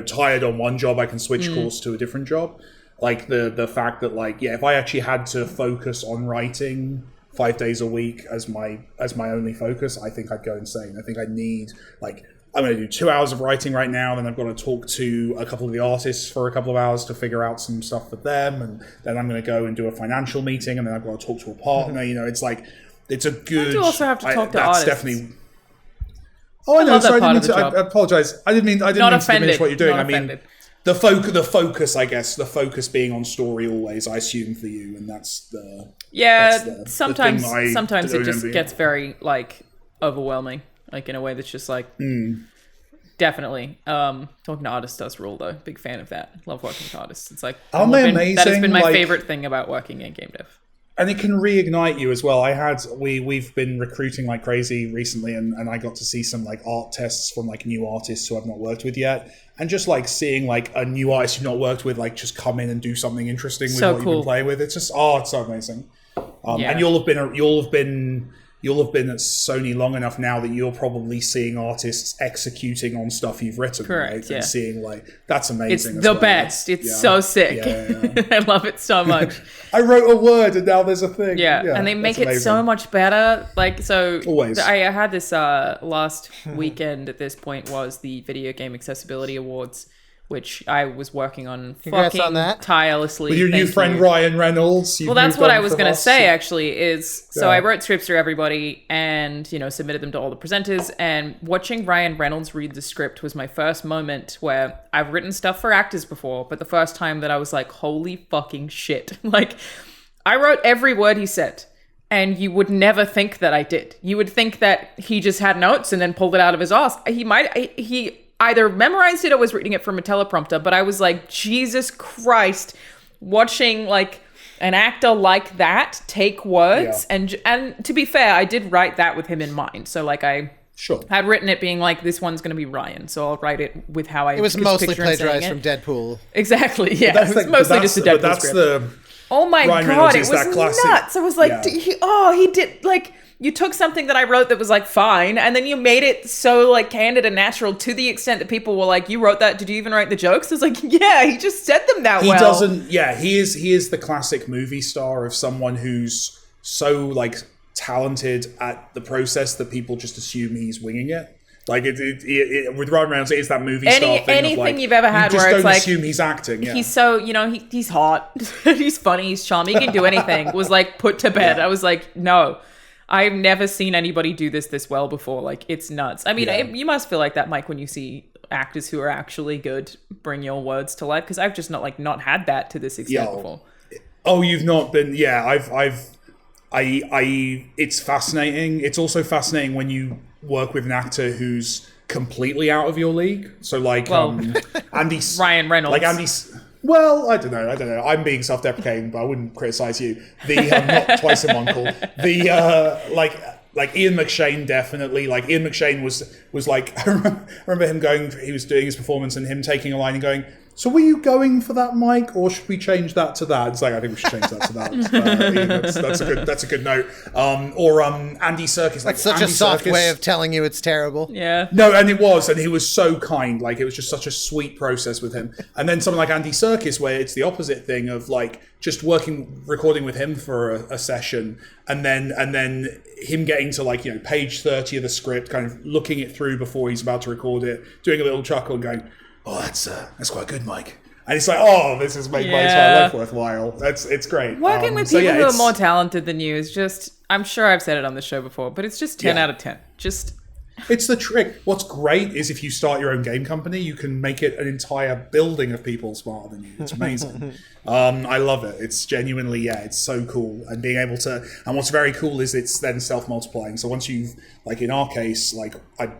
C: tired on one job, I can switch course to a different job. Like the fact that if I actually had to focus on writing 5 days a week as my only focus, I think I'd go insane. I think I need I'm going to do 2 hours of writing right now, then I've got to talk to a couple of the artists for a couple of hours to figure out some stuff for them, and then I'm going to go and do a financial meeting, and then I've got to talk to a partner. It's like, it's a good...
A: You also have to talk to artists.
C: Definitely... Oh, I know. Sorry, I apologize. I didn't mean to diminish what you're doing.
A: Not offended.
C: The focus, I guess, the focus being on story always, I assume, for you, and that's the... Yeah,
A: sometimes it just gets very, overwhelming. In a way that's just definitely. Talking to artists does rule, though. Big fan of that. Love working with artists. It's
C: amazing.
A: That has been my favorite thing about working in game dev.
C: And it can reignite you as well. We've been recruiting like crazy recently, and I got to see some art tests from new artists who I've not worked with yet, and just seeing a new artist you've not worked with just come in and do something interesting with what you've been playing with. It's just it's so amazing. And you'll have been at Sony long enough now that you're probably seeing artists executing on stuff you've written.
A: Correct,
C: right?
A: yeah.
C: And seeing that's amazing.
A: It's the best. It's so sick.
C: Yeah.
A: I love it so much.
C: I wrote a word and now there's a thing.
A: Yeah, and they make it so much better.
C: Always.
A: I had this last weekend at this point was the Video Game Accessibility Awards, which I was working on tirelessly.
C: With your new friend Ryan Reynolds.
A: Well, that's what I was going to say, actually, so I wrote scripts for everybody and, submitted them to all the presenters. And watching Ryan Reynolds read the script was my first moment where I've written stuff for actors before, but the first time that I was like, holy fucking shit. I wrote every word he said. And you would never think that I did. You would think that he just had notes and then pulled it out of his ass. He either memorized it or was reading it from a teleprompter, but I was like, Jesus Christ, watching an actor like that take words. And to be fair, I did write that with him in mind. So I had written it being this one's going to be Ryan, so I'll write it with how I
B: It was mostly plagiarized from Deadpool.
A: Exactly, yeah. It was mostly just a Deadpool script. Oh my God, it was nuts. I was like, he did, you took something that I wrote that was fine, and then you made it so candid and natural to the extent that people were like, you wrote that, did you even write the jokes? I was like, yeah, he just said them that well.
C: He is the classic movie star of someone who's so talented at the process that people just assume he's winging it. With Ryan Reynolds, it is that movie star thing.
A: Anything you've ever had where it's
C: don't assume he's acting. Yeah.
A: He's so, he's hot, he's funny, he's charming, he can do anything. Was put to bed. I was like, no. I've never seen anybody do this well before. It's nuts. I mean, you must feel like that, Mike, when you see actors who are actually good bring your words to life. Because I've just not had that to this extent before.
C: Oh, you've not been? Yeah, it's fascinating. It's also fascinating when you work with an actor who's completely out of your league. So like Andy
A: Ryan Reynolds,
C: like Andy's. Well, I don't know. I'm being self-deprecating, but I wouldn't criticize you. Not twice in one call. Like Ian McShane, definitely. Like Ian McShane was like, I remember him going. He was doing his performance and him taking a line and going, "So were you going for that mic, or should we change that to that?" It's like, I think we should change that to that. Ian, that's a good note. Or Andy Serkis, like
B: such
C: Andy
B: a soft
C: Serkis.
B: way of telling you it's terrible.
A: Yeah.
C: No, and he was so kind. Like, it was just such a sweet process with him. And then something like Andy Serkis, where it's the opposite thing of like just recording with him for a session, and then him getting to like, page 30 of the script, kind of looking it through before he's about to record it, doing a little chuckle and going, "Oh, that's quite good, Mike." And it's like, oh, this has made my entire life worthwhile. It's great.
A: Working with people who are more talented than you is just, I'm sure I've said it on the show before, but it's just 10 out of 10.
C: It's the trick. What's great is if you start your own game company, you can make it an entire building of people smarter than you. It's amazing. I love it. It's genuinely, it's so cool. And being able to, and what's very cool is it's then self-multiplying. So once you've, like in our case, like I,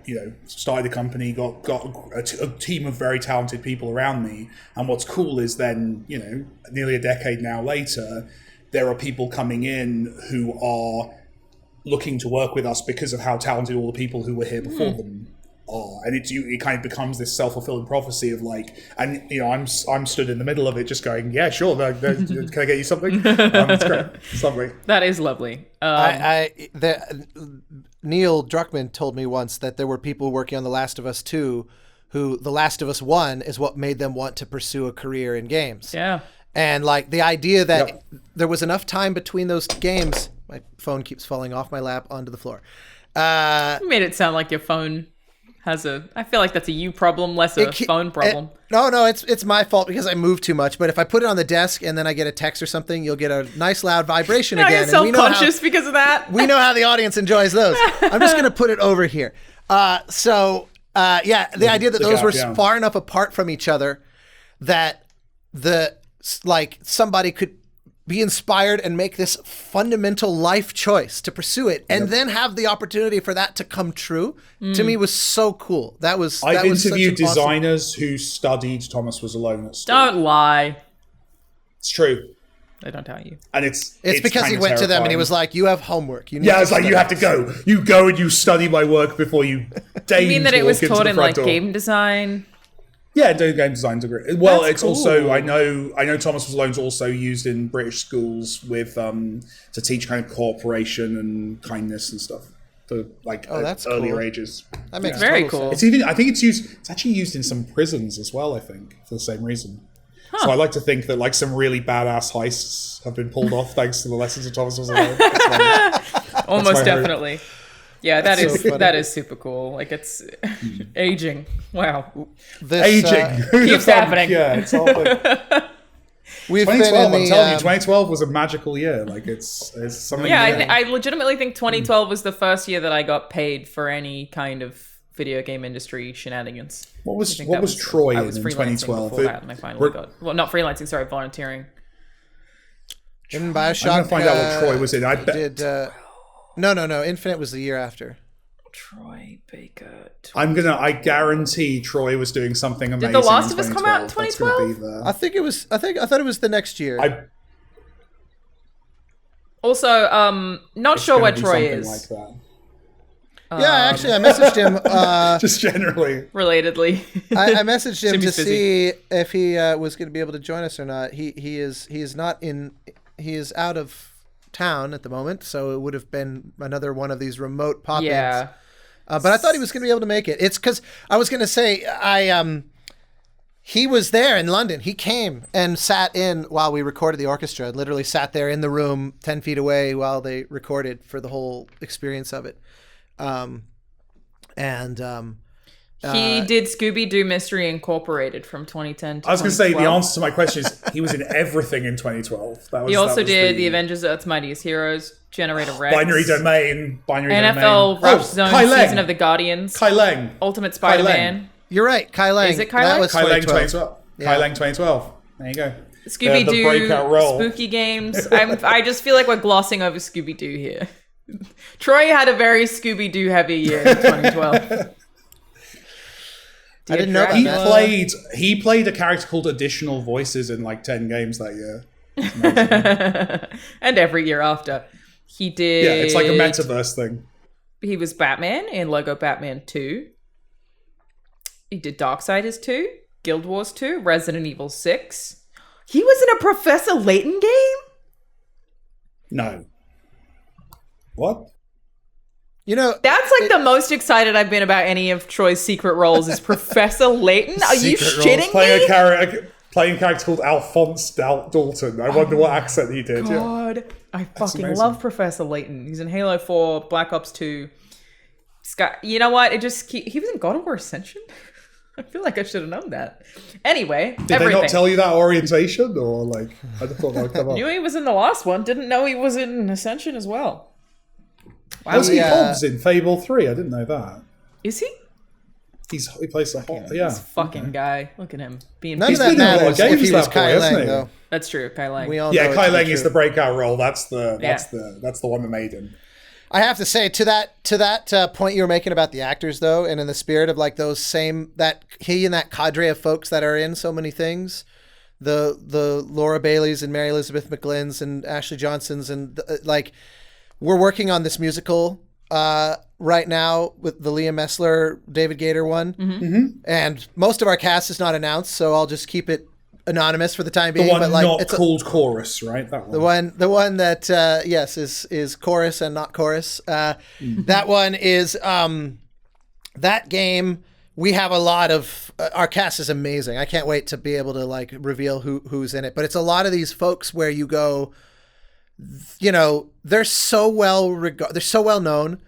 C: started a company, got a team of very talented people around me. And what's cool is then, nearly a decade now later, there are people coming in who are looking to work with us because of how talented all the people who were here before them are, and it kind of becomes this self-fulfilling prophecy of like, and I'm stood in the middle of it, just going, yeah, sure, can I get you something? It's great, it's lovely.
A: That is lovely.
B: Neil Druckmann told me once that there were people working on The Last of Us 2 who The Last of Us 1 is what made them want to pursue a career in games.
A: Yeah.
B: And like the idea that there was enough time between those games. My phone keeps falling off my lap onto the floor.
A: You made it sound like your phone has I feel like that's a you problem, less a phone problem.
B: No, it's my fault because I move too much. But if I put it on the desk and then I get a text or something, you'll get a nice loud vibration
A: Now
B: again.
A: you're self-conscious because of that.
B: We know how the audience enjoys those. I'm just going to put it over here. The idea that those were far enough apart from each other that somebody could be inspired and make this fundamental life choice to pursue it, and then have the opportunity for that to come true, to me was so cool. I've
C: interviewed designers who studied Thomas Was Alone at school.
A: Don't lie.
C: It's true.
A: They don't tell you.
B: And it's because he went to them and he was like, "You have homework. You need
C: it's like, you have to go. You go and you study my work before you deign."
A: You mean that it was taught in like game design?
C: Yeah, doing game design's a great. Well,
A: That's
C: it's
A: cool.
C: also I know Thomas Was Alone's also used in British schools with to teach kind of cooperation and kindness and stuff for like
B: that's
C: earlier
B: cool.
C: ages.
B: That makes
A: very
B: total
A: cool.
B: sense.
C: I think it's actually used in some prisons as well. I think for the same reason. So I like to think that like some really badass heists have been pulled off thanks to the lessons of Thomas Was Alone.
A: Almost definitely. Yeah, that is super cool. Like it's aging. Wow.
C: Aging.
A: Keeps happening.
C: Yeah, it's all like,
B: We've
C: 2012,
B: been in
C: I'm telling you, 2012 was a magical year. Like it's something.
A: Yeah, I legitimately think 2012 was the first year that I got paid for any kind of video game industry shenanigans.
C: What was Troy in 2012?
A: Before that, and I finally got not freelancing. Sorry, volunteering.
B: In Bioshock,
C: I'm gonna find out what Troy was in. I bet.
B: No. Infinite was the year after.
A: Troy Baker.
C: I guarantee Troy was doing something amazing.
A: Did The Last of Us come out in 2012?
B: I thought it was the next year.
A: Also, not sure where Troy is.
C: Like that.
B: Yeah, actually, I messaged him.
C: Just generally.
A: Relatedly.
B: I messaged him to
A: Jimmy's
B: see if he was going to be able to join us or not. He is out of town at the moment, so it would have been another one of these remote pop-ins.
A: Yeah.
B: But I thought he was going to be able to make it. It's because I was going to say he was there in London. He came and sat in while we recorded the orchestra. Literally sat there in the room 10 feet away while they recorded for the whole experience of it.
A: He did Scooby-Doo Mystery Incorporated from 2010 to
C: I was going to say, the
A: 2012.
C: answer to my question is he was in everything in 2012.
A: He also did the Avengers Earth's Mightiest Heroes, Generator Rex,
C: Binary Domain.
A: NFL Rush Zone, Season of the Guardians,
C: Kai Leng.
A: Ultimate Spider-Man.
B: You're right, Kai Leng.
A: Is it Kai Leng?
B: That was
C: Kai Leng
B: 2012.
C: 2012. Kai Leng 2012. There you go. The breakout
A: Scooby-Doo,
C: role.
A: spooky games. I just feel like we're glossing over Scooby-Doo here. Troy had a very Scooby-Doo heavy year in 2012.
B: I didn't know about
C: He
B: that.
C: played a character called Additional Voices in like 10 games that year.
A: And every year after. He did...
C: Yeah, it's like a metaverse thing.
A: He was Batman in Lego Batman 2. He did Darksiders 2, Guild Wars 2, Resident Evil 6. He was in a Professor Layton game?
C: No. What?
B: You know,
A: That's like the most excited I've been about any of Troy's secret roles is Professor Layton. Are you
B: Secret roles.
A: shitting
C: Playing
A: me?
C: playing a character called Alphonse Dalton. I wonder what accent he did. Yeah.
A: God, I fucking
C: amazing.
A: love Professor Layton. He's in Halo 4, Black Ops 2. You know what? He was in God of War Ascension? I feel like I should have known that. Anyway,
C: Did they not tell you that orientation? Or like, I just thought that would come up.
A: Knew he was in the last one. Didn't know he was in Ascension as well. Wow.
C: Was he Hobbs in Fable 3? I didn't know that.
A: Is he?
C: He plays the Hobbs. Yeah.
A: This fucking guy. Look at him. Being
B: none of that
C: been in a lot of
B: matters
C: games,
B: if he was
C: that boy,
B: Kai
C: hasn't
B: Lang,
C: he?
B: though.
A: That's true, Kai Lang.
B: We all
C: Yeah,
B: know
C: Kai
B: it to be
C: Lang is
B: true.
C: the breakout role. That's the one that made him.
B: I have to say to that point you were making about the actors though, and in the spirit of like those same that he and that cadre of folks that are in so many things, the Laura Baileys and Mary Elizabeth McGlynn's and Ashley Johnson's and like we're working on this musical right now with the Liam Messler David Gator one, and most of our cast is not announced, so I'll just keep it anonymous for the time being.
C: The one
B: but like
C: not
B: it's
C: called Chorus, right? That one.
B: the one that yes is chorus and not chorus. That one is that game. We have a lot of our cast is amazing. I can't wait to be able to like reveal who's in it. But it's a lot of these folks where you go, you know, they're so well known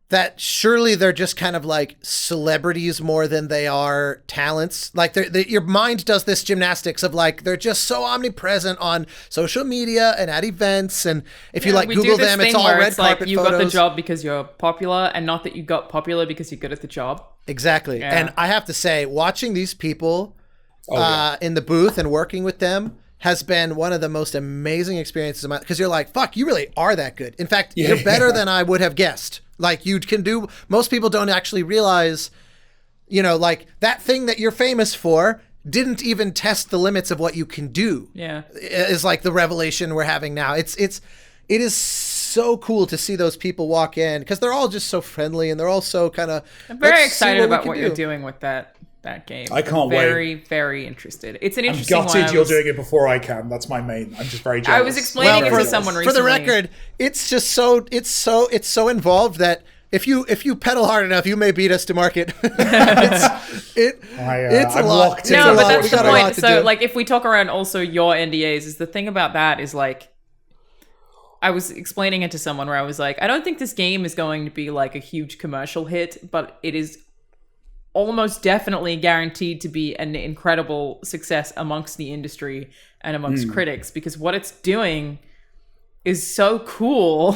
B: that surely they're just kind of like celebrities more than they are talents. Like your mind does this gymnastics of like, they're just so omnipresent on social media and at events. And if you like
A: we
B: Google
A: do this
B: them,
A: thing
B: it's all
A: where
B: red
A: it's like
B: carpet
A: you
B: photos.
A: got the job because you're popular and not that you got popular because you're good at the job.
B: Exactly.
A: Yeah.
B: And I have to say, watching these people
C: yeah.
B: in the booth and working with them has been one of the most amazing experiences of my, because you're like, fuck, you really are that good. In fact, you're better than I would have guessed. Like you can do, most people don't actually realize, you know, like that thing that you're famous for didn't even test the limits of what you can do.
A: Yeah.
B: Is like the revelation we're having now. It is so cool to see those people walk in because they're all just so friendly and they're all so kind of.
A: I'm very excited about what you're doing with that game.
C: I can't wait.
A: Very, very interested. It's an
C: I'm
A: interesting one.
C: gutted you're doing it before I can. That's my main. I'm just very jealous.
A: I was explaining it to someone recently.
B: For the record, it's just it's so involved that if you pedal hard enough, you may beat us to market. It's a
C: I'm
B: lot.
C: locked in.
A: No, but
C: We
A: that's the
B: got a lot
A: point.
B: to
A: So,
B: do.
A: like, if we talk around also your NDAs, is the thing about that is like, I was explaining it to someone where I was like, I don't think this game is going to be like a huge commercial hit, but it is almost definitely guaranteed to be an incredible success amongst the industry and amongst critics because what it's doing is so cool.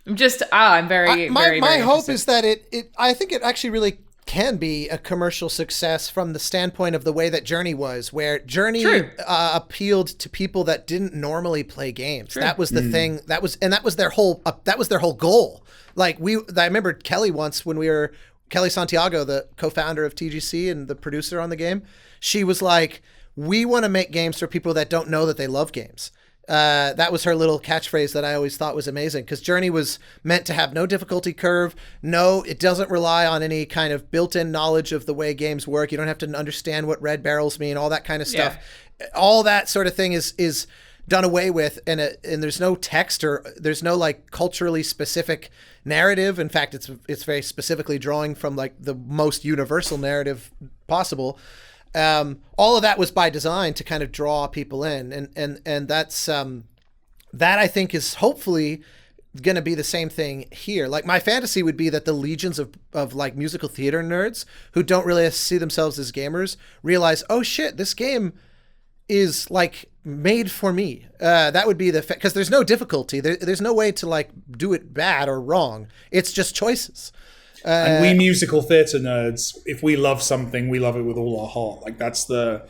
A: I'm very,
B: my
A: very
B: hope
A: interested.
B: is that I think it actually really can be a commercial success from the standpoint of the way that Journey was, where Journey appealed to people that didn't normally play games.
A: True.
B: That was the thing. That was their whole goal. Like I remember Kelly once when we were Kelly Santiago, the co-founder of TGC and the producer on the game. She was like, "We want to make games for people that don't know that they love games." That was her little catchphrase that I always thought was amazing because Journey was meant to have no difficulty curve. No, it doesn't rely on any kind of built-in knowledge of the way games work. You don't have to understand what red barrels mean, all that kind of stuff.
A: Yeah.
B: All that sort of thing is done away with, and there's no text or there's no like culturally specific narrative. In fact, it's very specifically drawing from like the most universal narrative possible. All of that was by design to kind of draw people in, and that's that I think is hopefully going to be the same thing here. Like my fantasy would be that the legions of like musical theater nerds who don't really see themselves as gamers realize, oh shit, this game is like made for me. That would be because there's no difficulty. There's no way to like do it bad or wrong. It's just choices.
C: And we musical theatre nerds, if we love something, we love it with all our heart. Like that's the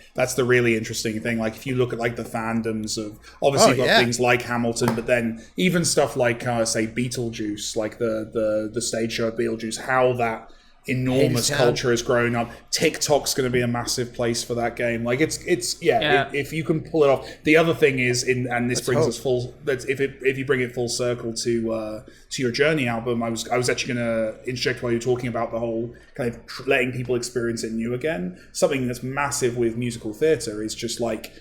C: really interesting thing. Like if you look at like the fandoms of obviously you've got things like Hamilton, but then even stuff like say Beetlejuice, like the stage show of Beetlejuice, how that enormous culture is growing up. TikTok's going to be a massive place for that game. Like if you can pull it off. The other thing is, and this brings us full. If you bring it full circle to your Journey album, I was actually going to interject while you're talking about the whole kind of letting people experience it new again. Something that's massive with musical theatre is just like,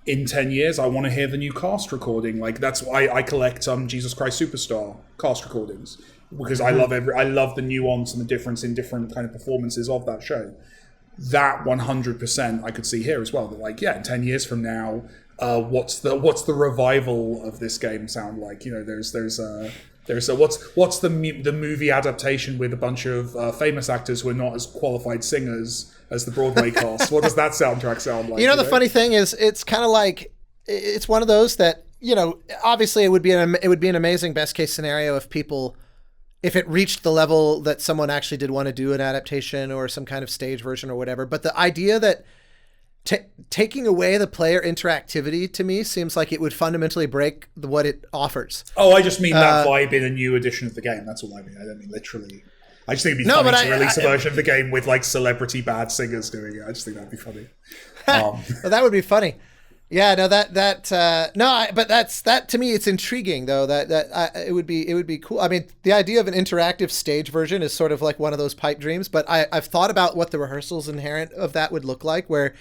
C: in 10 years, I want to hear the new cast recording. Like, that's why I collect Jesus Christ Superstar cast recordings, because I love the nuance and the difference in different kind of performances of that show. That 100% I could see here as well. That, like, in 10 years from now, what's the revival of this game sound like? You know, there's what's the movie adaptation with a bunch of famous actors who are not as qualified singers as the Broadway cast? What does that soundtrack sound like?
B: You know, the funny thing is, it's kind of like, it's one of those that, you know, obviously it would be an amazing best case scenario if it reached the level that someone actually did want to do an adaptation or some kind of stage version or whatever. But the idea that taking away the player interactivity, to me, seems like it would fundamentally break what it offers.
C: Oh, I just mean that vibe in a new edition of the game. That's all I mean. I don't mean literally. I just think it'd be funny to release a version of the game with like celebrity bad singers doing it. I just think that'd be funny.
B: Well, that would be funny. Yeah, no, but that to me, it's intriguing though. It would be cool. I mean, the idea of an interactive stage version is sort of like one of those pipe dreams. But I've thought about what the rehearsals inherent of that would look like, where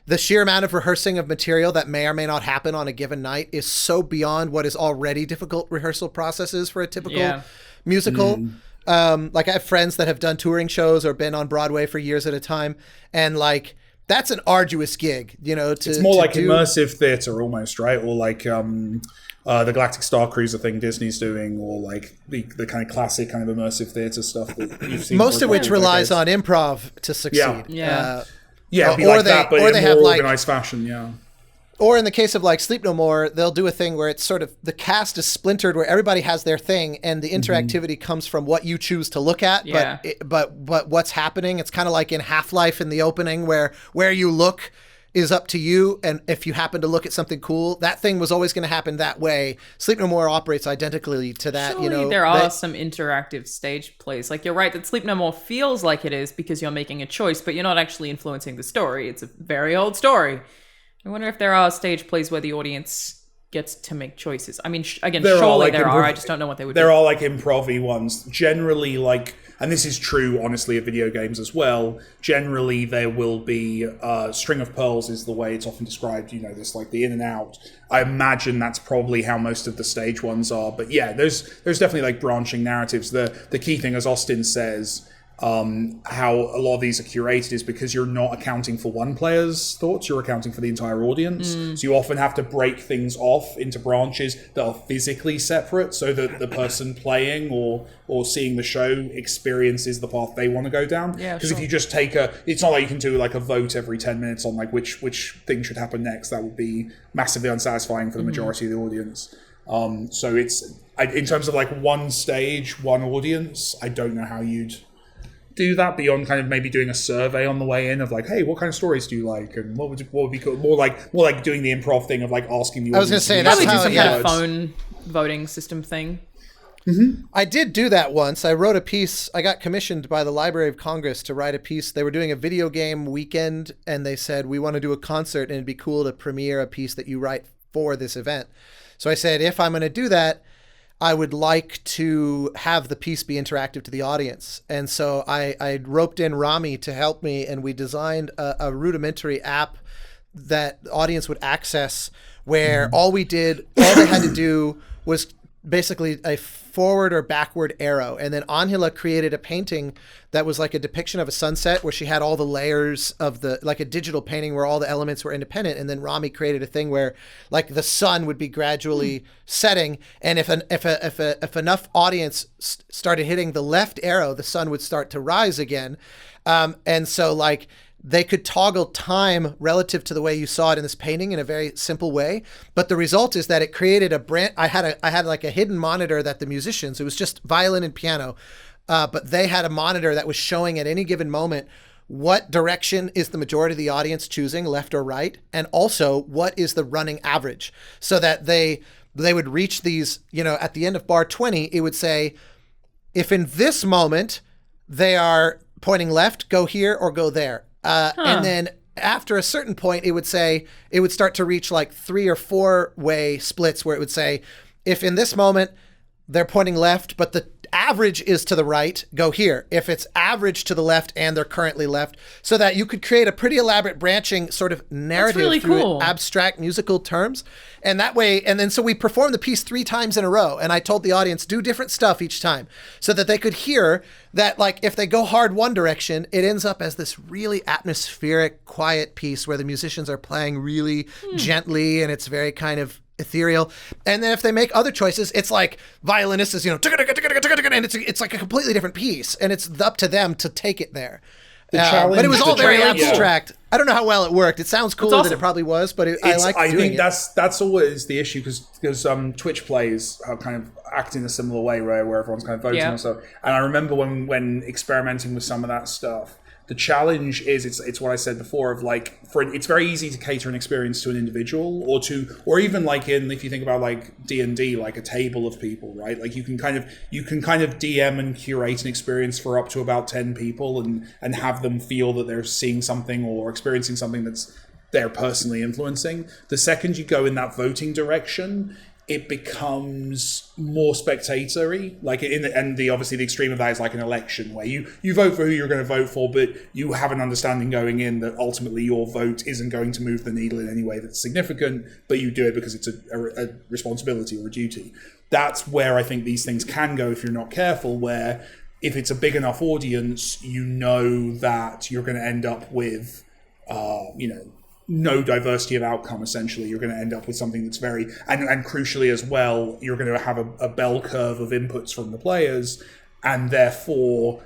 B: the sheer amount of rehearsing of material that may or may not happen on a given night is so beyond what is already difficult rehearsal processes for a typical musical. Like, I have friends that have done touring shows or been on Broadway for years at a time, and like, that's an arduous gig, you know.
C: It's more like immersive theater almost, right? Or like the Galactic Star Cruiser thing Disney's doing, or like the kind of classic kind of immersive theater stuff that you've seen.
B: Most of which relies on improv to succeed.
C: Yeah, it'd be like that, but in a more organized fashion, yeah.
B: Or in the case of like Sleep No More, they'll do a thing where it's sort of, the cast is splintered, where everybody has their thing, and the interactivity comes from what you choose to look at.
A: Yeah.
B: But what's happening? It's kind of like in Half-Life in the opening, where you look is up to you, and if you happen to look at something cool, that thing was always going to happen that way. Sleep No More operates identically to that.
A: Surely
B: you know,
A: there are some interactive stage plays. Like, you're right that Sleep No More feels like it is because you're making a choice, but you're not actually influencing the story. It's a very old story. I wonder if there are stage plays where the audience gets to make choices. I mean, surely there are. I just don't know what they would be.
C: There are like improv-y ones. Generally, like, and this is true, honestly, of video games as well. Generally, there will be string of pearls is the way it's often described. You know, this like the in and out. I imagine that's probably how most of the stage ones are. But yeah, there's definitely like branching narratives. The key thing, as Austin says, how a lot of these are curated is because you're not accounting for one player's thoughts, you're accounting for the entire audience. So you often have to break things off into branches that are physically separate so that the person playing or seeing the show experiences the path they want to go down. Because if you just take it's not like you can do like a vote every 10 minutes on like which thing should happen next. That would be massively unsatisfying for the majority of the audience. So it's, in terms of like one stage, one audience, I don't know how you'd do that beyond kind of maybe doing a survey on the way in of like, hey, what kind of stories do you like, and what would be cool? More like doing the improv thing of like asking the audience.
B: I was going to say
A: that's how some kind of phone voting system thing.
B: I did do that once. I wrote a piece. I got commissioned by the Library of Congress to write a piece. They were doing a video game weekend, and they said, we want to do a concert, and it'd be cool to premiere a piece that you write for this event. So I said, if I'm going to do that, I would like to have the piece be interactive to the audience. And so I roped in Rami to help me, and we designed a rudimentary app that the audience would access, where all they had to do was basically a forward or backward arrow. And then Angela created a painting that was like a depiction of a sunset, where she had all the layers of like a digital painting where all the elements were independent. And then Rami created a thing where like the sun would be gradually setting. And if enough audience started hitting the left arrow, the sun would start to rise again. And so like, they could toggle time relative to the way you saw it in this painting in a very simple way. But the result is that it created I had like a hidden monitor that the musicians, it was just violin and piano, but they had a monitor that was showing at any given moment what direction is the majority of the audience choosing, left or right, and also what is the running average, so that they would reach these, you know, at the end of bar 20, it would say, if in this moment they are pointing left, go here or go there. And then after a certain point, it would start to reach like 3 or 4 way splits where it would say, if in this moment they're pointing left, but the average is to the right, go here. If it's average to the left and they're currently left, so that you could create a pretty elaborate branching sort of narrative
A: really
B: through
A: cool.
B: abstract musical terms. And that way, and then so we performed the piece 3 times in a row. And I told the audience, do different stuff each time so that they could hear that, like, if they go hard one direction, it ends up as this really atmospheric, quiet piece where the musicians are playing really gently and it's very kind of ethereal. And then if they make other choices, it's like violinist is, and it's like a completely different piece, and it's up to them to take it there. But it was all very abstract. I don't know how well it worked. It sounds cooler than it probably was, but I like doing it.
C: I think that's always the issue because Twitch plays kind of act in a similar way, right, where everyone's kind of voting and stuff. And I remember when experimenting with some of that stuff, the challenge is it's what I said before of like it's very easy to cater an experience to an individual or even like if you think about like D&D, like a table of people, right? Like you can kind of DM and curate an experience for up to about 10 people and have them feel that they're seeing something or experiencing something that's they're personally influencing. The second you go in that voting direction, it becomes more spectatory. Like obviously the extreme of that is like an election where you vote for who you're going to vote for, but you have an understanding going in that ultimately your vote isn't going to move the needle in any way that's significant, but you do it because it's a responsibility or a duty. That's where I think these things can go if you're not careful, where if it's a big enough audience, you know that you're going to end up with, no diversity of outcome, essentially. You're going to end up with something that's very... And crucially as well, you're going to have a bell curve of inputs from the players, and therefore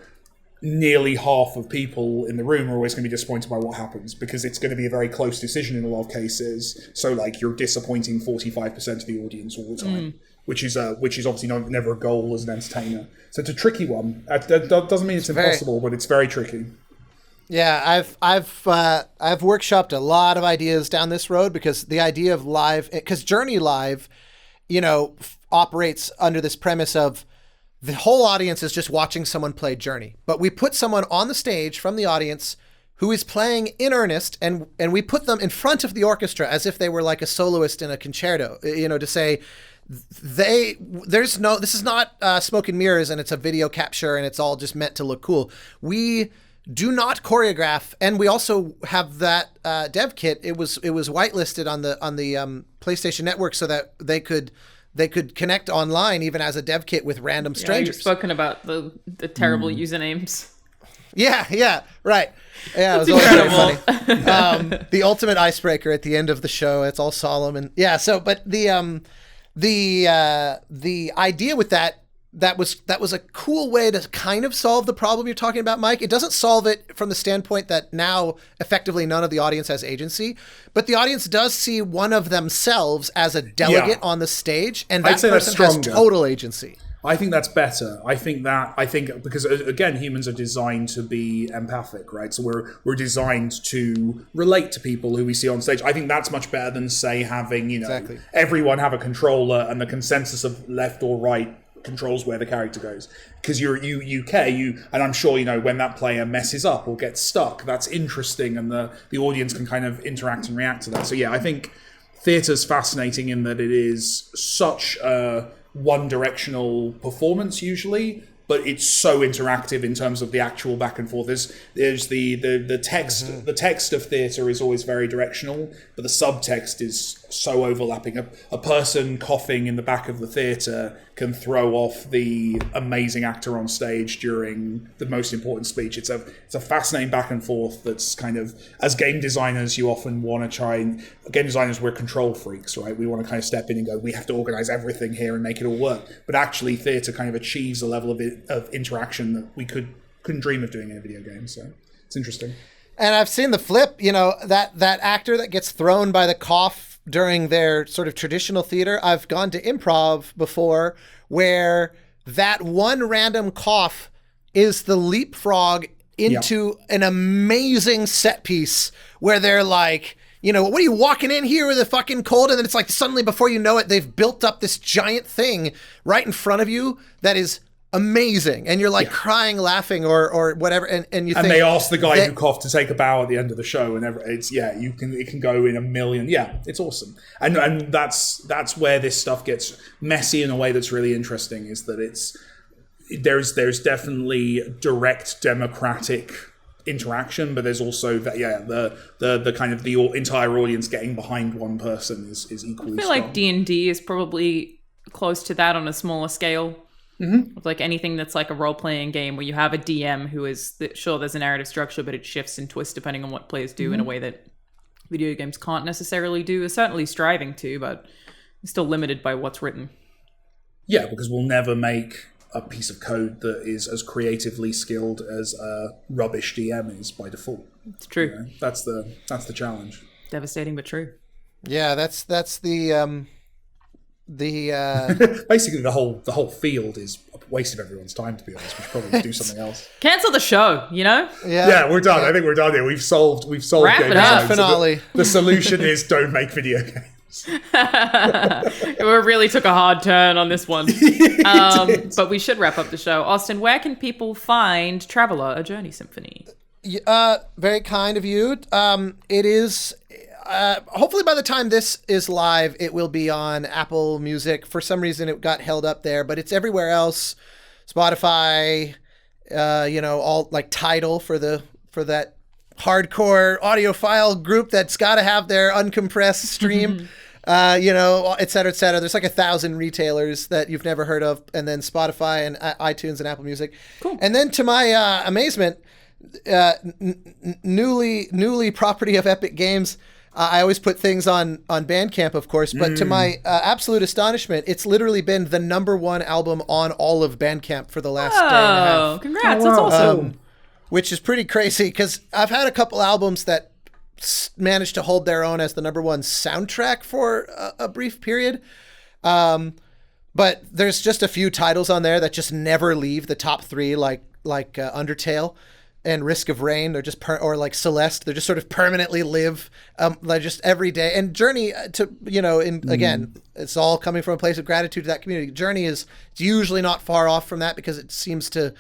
C: nearly half of people in the room are always going to be disappointed by what happens, because it's going to be a very close decision in a lot of cases. So, like, you're disappointing 45% of the audience all the time, which is obviously never a goal as an entertainer. So it's a tricky one. That doesn't mean it's impossible, but it's very tricky.
B: Yeah, I've workshopped a lot of ideas down this road, because the idea of live, because Journey Live, operates under this premise of the whole audience is just watching someone play Journey, but we put someone on the stage from the audience who is playing in earnest, and we put them in front of the orchestra as if they were like a soloist in a concerto, to say this is not smoke and mirrors and it's a video capture and it's all just meant to look cool. We do not choreograph, and we also have that dev kit. It was whitelisted on the PlayStation Network so that they could connect online even as a dev kit with random strangers.
A: You've spoken about the terrible usernames.
B: Yeah, right. Yeah,
A: That's
B: it was
A: incredible.
B: Very funny. The ultimate icebreaker at the end of the show. It's all solemn and but the idea with that was a cool way to kind of solve the problem you're talking about, Mike. It doesn't solve it from the standpoint that now effectively none of the audience has agency, but the audience does see one of themselves as a delegate on the stage, and that person has total agency.
C: I think that's better. I think because again, humans are designed to be empathic, right? So we're designed to relate to people who we see on stage. I think that's much better than, say, having everyone have a controller and the consensus of left or right controls where the character goes, because you care, and I'm sure when that player messes up or gets stuck, that's interesting, and the audience can kind of interact and react to that. So I think theatre's fascinating in that it is such a one-directional performance usually, but it's so interactive in terms of the actual back and forth. There's the text. Mm-hmm. The text of theatre is always very directional, but the subtext is so overlapping. A person coughing in the back of the theatre can throw off the amazing actor on stage during the most important speech. It's a fascinating back and forth that's kind of, as game designers, you often want to try and... Game designers, we're control freaks, right? We want to kind of step in and go, we have to organise everything here and make it all work. But actually, theatre kind of achieves a level of interaction that we couldn't dream of doing in a video game. So it's interesting.
B: And I've seen the flip, that actor that gets thrown by the cough during their sort of traditional theater. I've gone to improv before where that one random cough is the leapfrog into an amazing set piece where they're like, what are you walking in here with a fucking cold? And then it's like suddenly before you know it, they've built up this giant thing right in front of you that is amazing, and you're like crying, laughing, or whatever, and you think,
C: they ask the guy who coughed to take a bow at the end of the show, and it can go in a million. Yeah, it's awesome, and that's where this stuff gets messy in a way that's really interesting. Is that there's definitely direct democratic interaction, but there's also the kind of the entire audience getting behind one person is equally.
A: I feel
C: strong.
A: like D&D is probably close to that on a smaller scale. Like anything that's like a role-playing game where you have a DM who is sure there's a narrative structure, but it shifts and twists depending on what players do in a way that video games can't necessarily do. They're certainly striving to, but still limited by what's written.
C: Yeah, because we'll never make a piece of code that is as creatively skilled as a rubbish DM is by default.
A: It's true.
C: You know, that's the challenge.
A: Devastating but true.
B: Yeah, that's the
C: basically the whole field is a waste of everyone's time, to be honest. We should probably do something else.
A: Cancel the show, you know?
C: Yeah, we're done. I think we're done here. We've solved
A: Wrap
C: game
A: it up.
C: design.
B: Finale.
C: The solution is don't make video games.
A: We really took a hard turn on this one. But we should wrap up the show. Austin, where can people find Traveler, A Journey Symphony?
B: Very kind of you. It is. Hopefully by the time this is live, it will be on Apple Music. For some reason, it got held up there, but it's everywhere else. Spotify, all like Tidal for that hardcore audiophile group that's got to have their uncompressed stream. Et cetera, et cetera. There's like 1,000 retailers that you've never heard of, and then Spotify and iTunes and Apple Music.
A: Cool.
B: And then to my amazement, newly property of Epic Games. I always put things on Bandcamp, of course, but to my absolute astonishment, it's literally been the #1 album on all of Bandcamp for the last day and a half.
A: Congrats. That's awesome.
B: Which is pretty crazy because I've had a couple albums that managed to hold their own as the #1 soundtrack for a brief period. But there's just a few titles on there that just never leave the top 3, like Undertale and Risk of Rain. They're just or like Celeste. They're just sort of permanently live, like just every day. And Journey again, it's all coming from a place of gratitude to that community. Journey is usually not far off from that because it seems to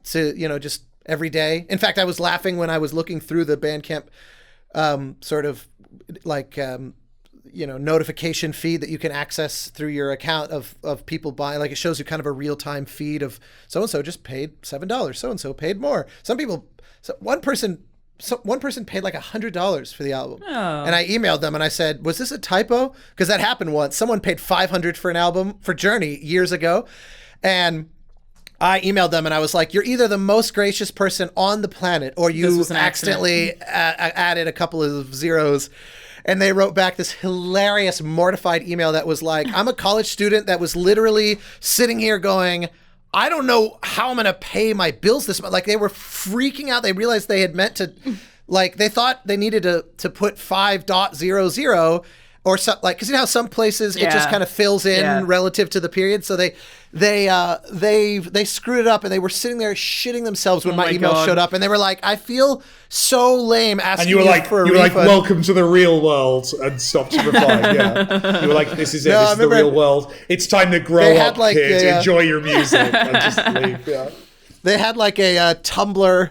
B: just every day. In fact, I was laughing when I was looking through the Bandcamp notification feed that you can access through your account of people buying. Like it shows you kind of a real-time feed of so-and-so just paid $7, so-and-so paid more. One person paid like $100 for the album.
A: Oh.
B: And I emailed them and I said, was this a typo? Because that happened once. Someone paid $500 for an album for Journey years ago. And I emailed them and I was like, you're either the most gracious person on the planet or you accidentally added a couple of zeros. And they wrote back this hilarious, mortified email that was like, I'm a college student that was literally sitting here going, I don't know how I'm going to pay my bills this month. Like they were freaking out. They realized they had meant to, like they thought they needed to put 5.00 or something, like, because you know how some places it just kind of fills in relative to the period. So they screwed it up, and they were sitting there shitting themselves when my email showed up, and they were like, "I feel so lame asking you for a refund."
C: You were like, "Welcome to the real world," and stopped to reply. Yeah, you were like, "This is it. This is the real world. It's time to grow up, kid. Enjoy your music." And just leave. Yeah.
B: They had like a Tumblr.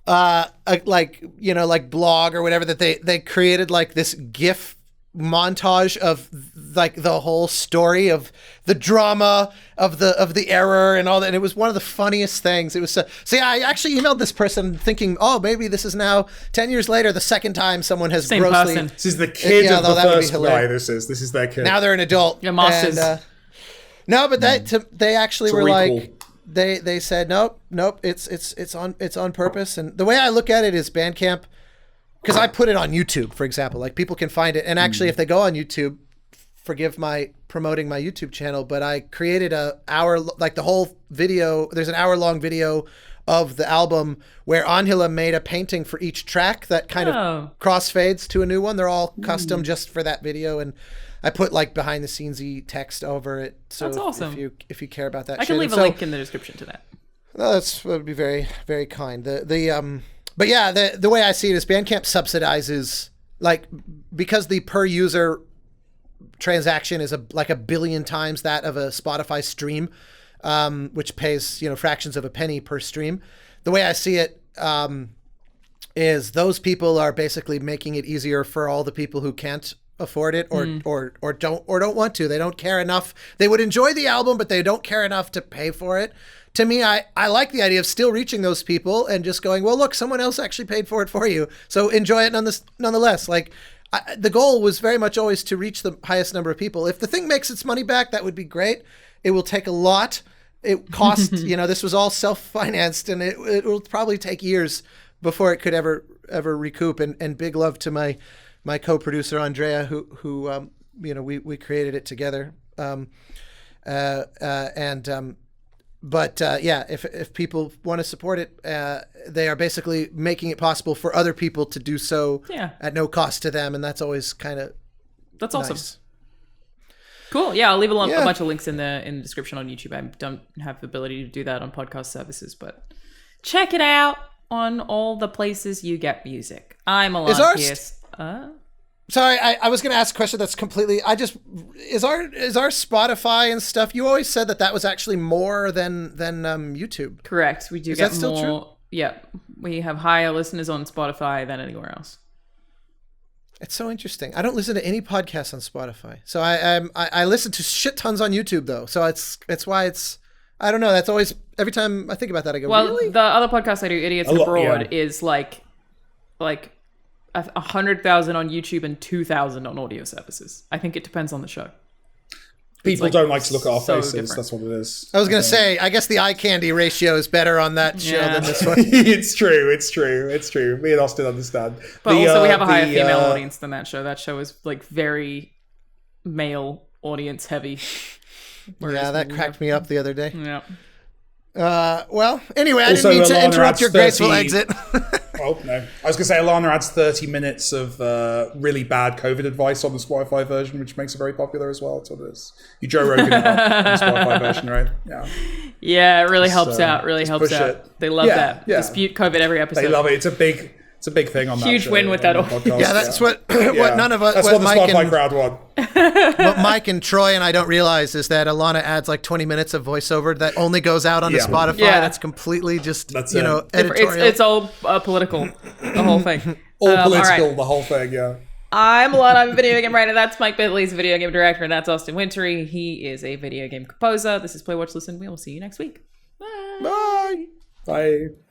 B: Like blog or whatever that they created like this GIF montage of like the whole story of the drama of the error and all that, and it was one of the funniest things. It was I actually emailed this person thinking, oh, maybe this is now 10 years later the second time someone has
A: Same
B: grossly
A: person.
C: This is the kid of the first guy. This is their kid.
B: Now they're an adult.
A: Your masters.
B: No, but they actually were like, they said nope, it's on purpose. And the way I look at it is Bandcamp, because I put it on YouTube, for example, like people can find it. And actually, if they go on YouTube, forgive my promoting my YouTube channel, but I created the whole video. There's an hour-long video of the album where Anhila made a painting for each track that kind of crossfades to a new one. They're all custom just for that video, and I put like behind the scenes-y text over it. So
A: that's awesome.
B: If you care about that,
A: I can leave a link in the description to that.
B: No, that would be very, very kind. But yeah, the way I see it is Bandcamp subsidizes, like, because the per user transaction is like a billion times that of a Spotify stream. which pays, fractions of a penny per stream. The way I see it is those people are basically making it easier for all the people who can't afford it or don't want to. They don't care enough. They would enjoy the album, but they don't care enough to pay for it. To me, I like the idea of still reaching those people and just going, well, look, someone else actually paid for it for you, so enjoy it nonetheless. Like, the goal was very much always to reach the highest number of people. If the thing makes its money back, that would be great. It will take a lot. It cost, this was all self-financed, and it will probably take years before it could ever recoup. And big love to my co-producer Andrea, who we created it together. If people want to support it, they are basically making it possible for other people to do so at no cost to them, and that's always kind of
A: that's
B: nice.
A: Awesome. Cool. Yeah, I'll leave a bunch of links in the description on YouTube. I don't have the ability to do that on podcast services, but check it out on all the places you get music. I'm Alanah Pearce.
B: Sorry, I was going to ask a question that's completely. Is our Spotify and stuff? You always said that was actually more than YouTube.
A: Correct. We do
B: is
A: get
B: that still
A: more.
B: True?
A: Yeah, we have higher listeners on Spotify than anywhere else.
B: It's so interesting. I don't listen to any podcasts on Spotify, so I listen to shit tons on YouTube though. So it's why it's. I don't know. That's always every time I think about that I go.
A: Well,
B: really?
A: The other podcast I do, Idiots Abroad, is like 100,000 on YouTube and 2,000 on audio services. I think it depends on the show.
C: People don't like to look at our faces.
A: Different.
C: That's what it is.
B: I was going to say, I guess the eye candy ratio is better on that show than this one.
C: It's true. Me and Austin understand.
A: But also we have a higher female audience than that show. That show is like very male audience heavy.
B: Yeah, that cracked me up the other day.
A: Yeah.
B: Well, anyway, I didn't mean to interrupt your graceful exit.
C: Oh, no. I was going to say, Alanah adds 30 minutes of really bad COVID advice on the Spotify version, which makes it very popular as well. That's what it is. You Joe Rogan it up on the Spotify version, right? Yeah.
A: Yeah, it really helps out. Really helps out.
C: It.
A: They love that. Yeah. Dispute COVID every episode.
C: They love it. It's a big thing on that
A: huge
C: show,
A: win with that
C: podcast.
B: Yeah, that's what none of us.
C: That's what the Spotify crowd want.
B: What Mike and Troy and I don't realize is that Alanah adds like 20 minutes of voiceover that only goes out onto Spotify. Yeah. That's completely just editorial.
A: It's all political, the whole thing.
C: All political, the whole thing. Yeah.
A: I'm Alanah. I'm a video game writer. That's Mike Bentley. He's a video game director, and that's Austin Wintory. He is a video game composer. This is Play, Watch, Listen. We will see you next week. Bye.
C: Bye.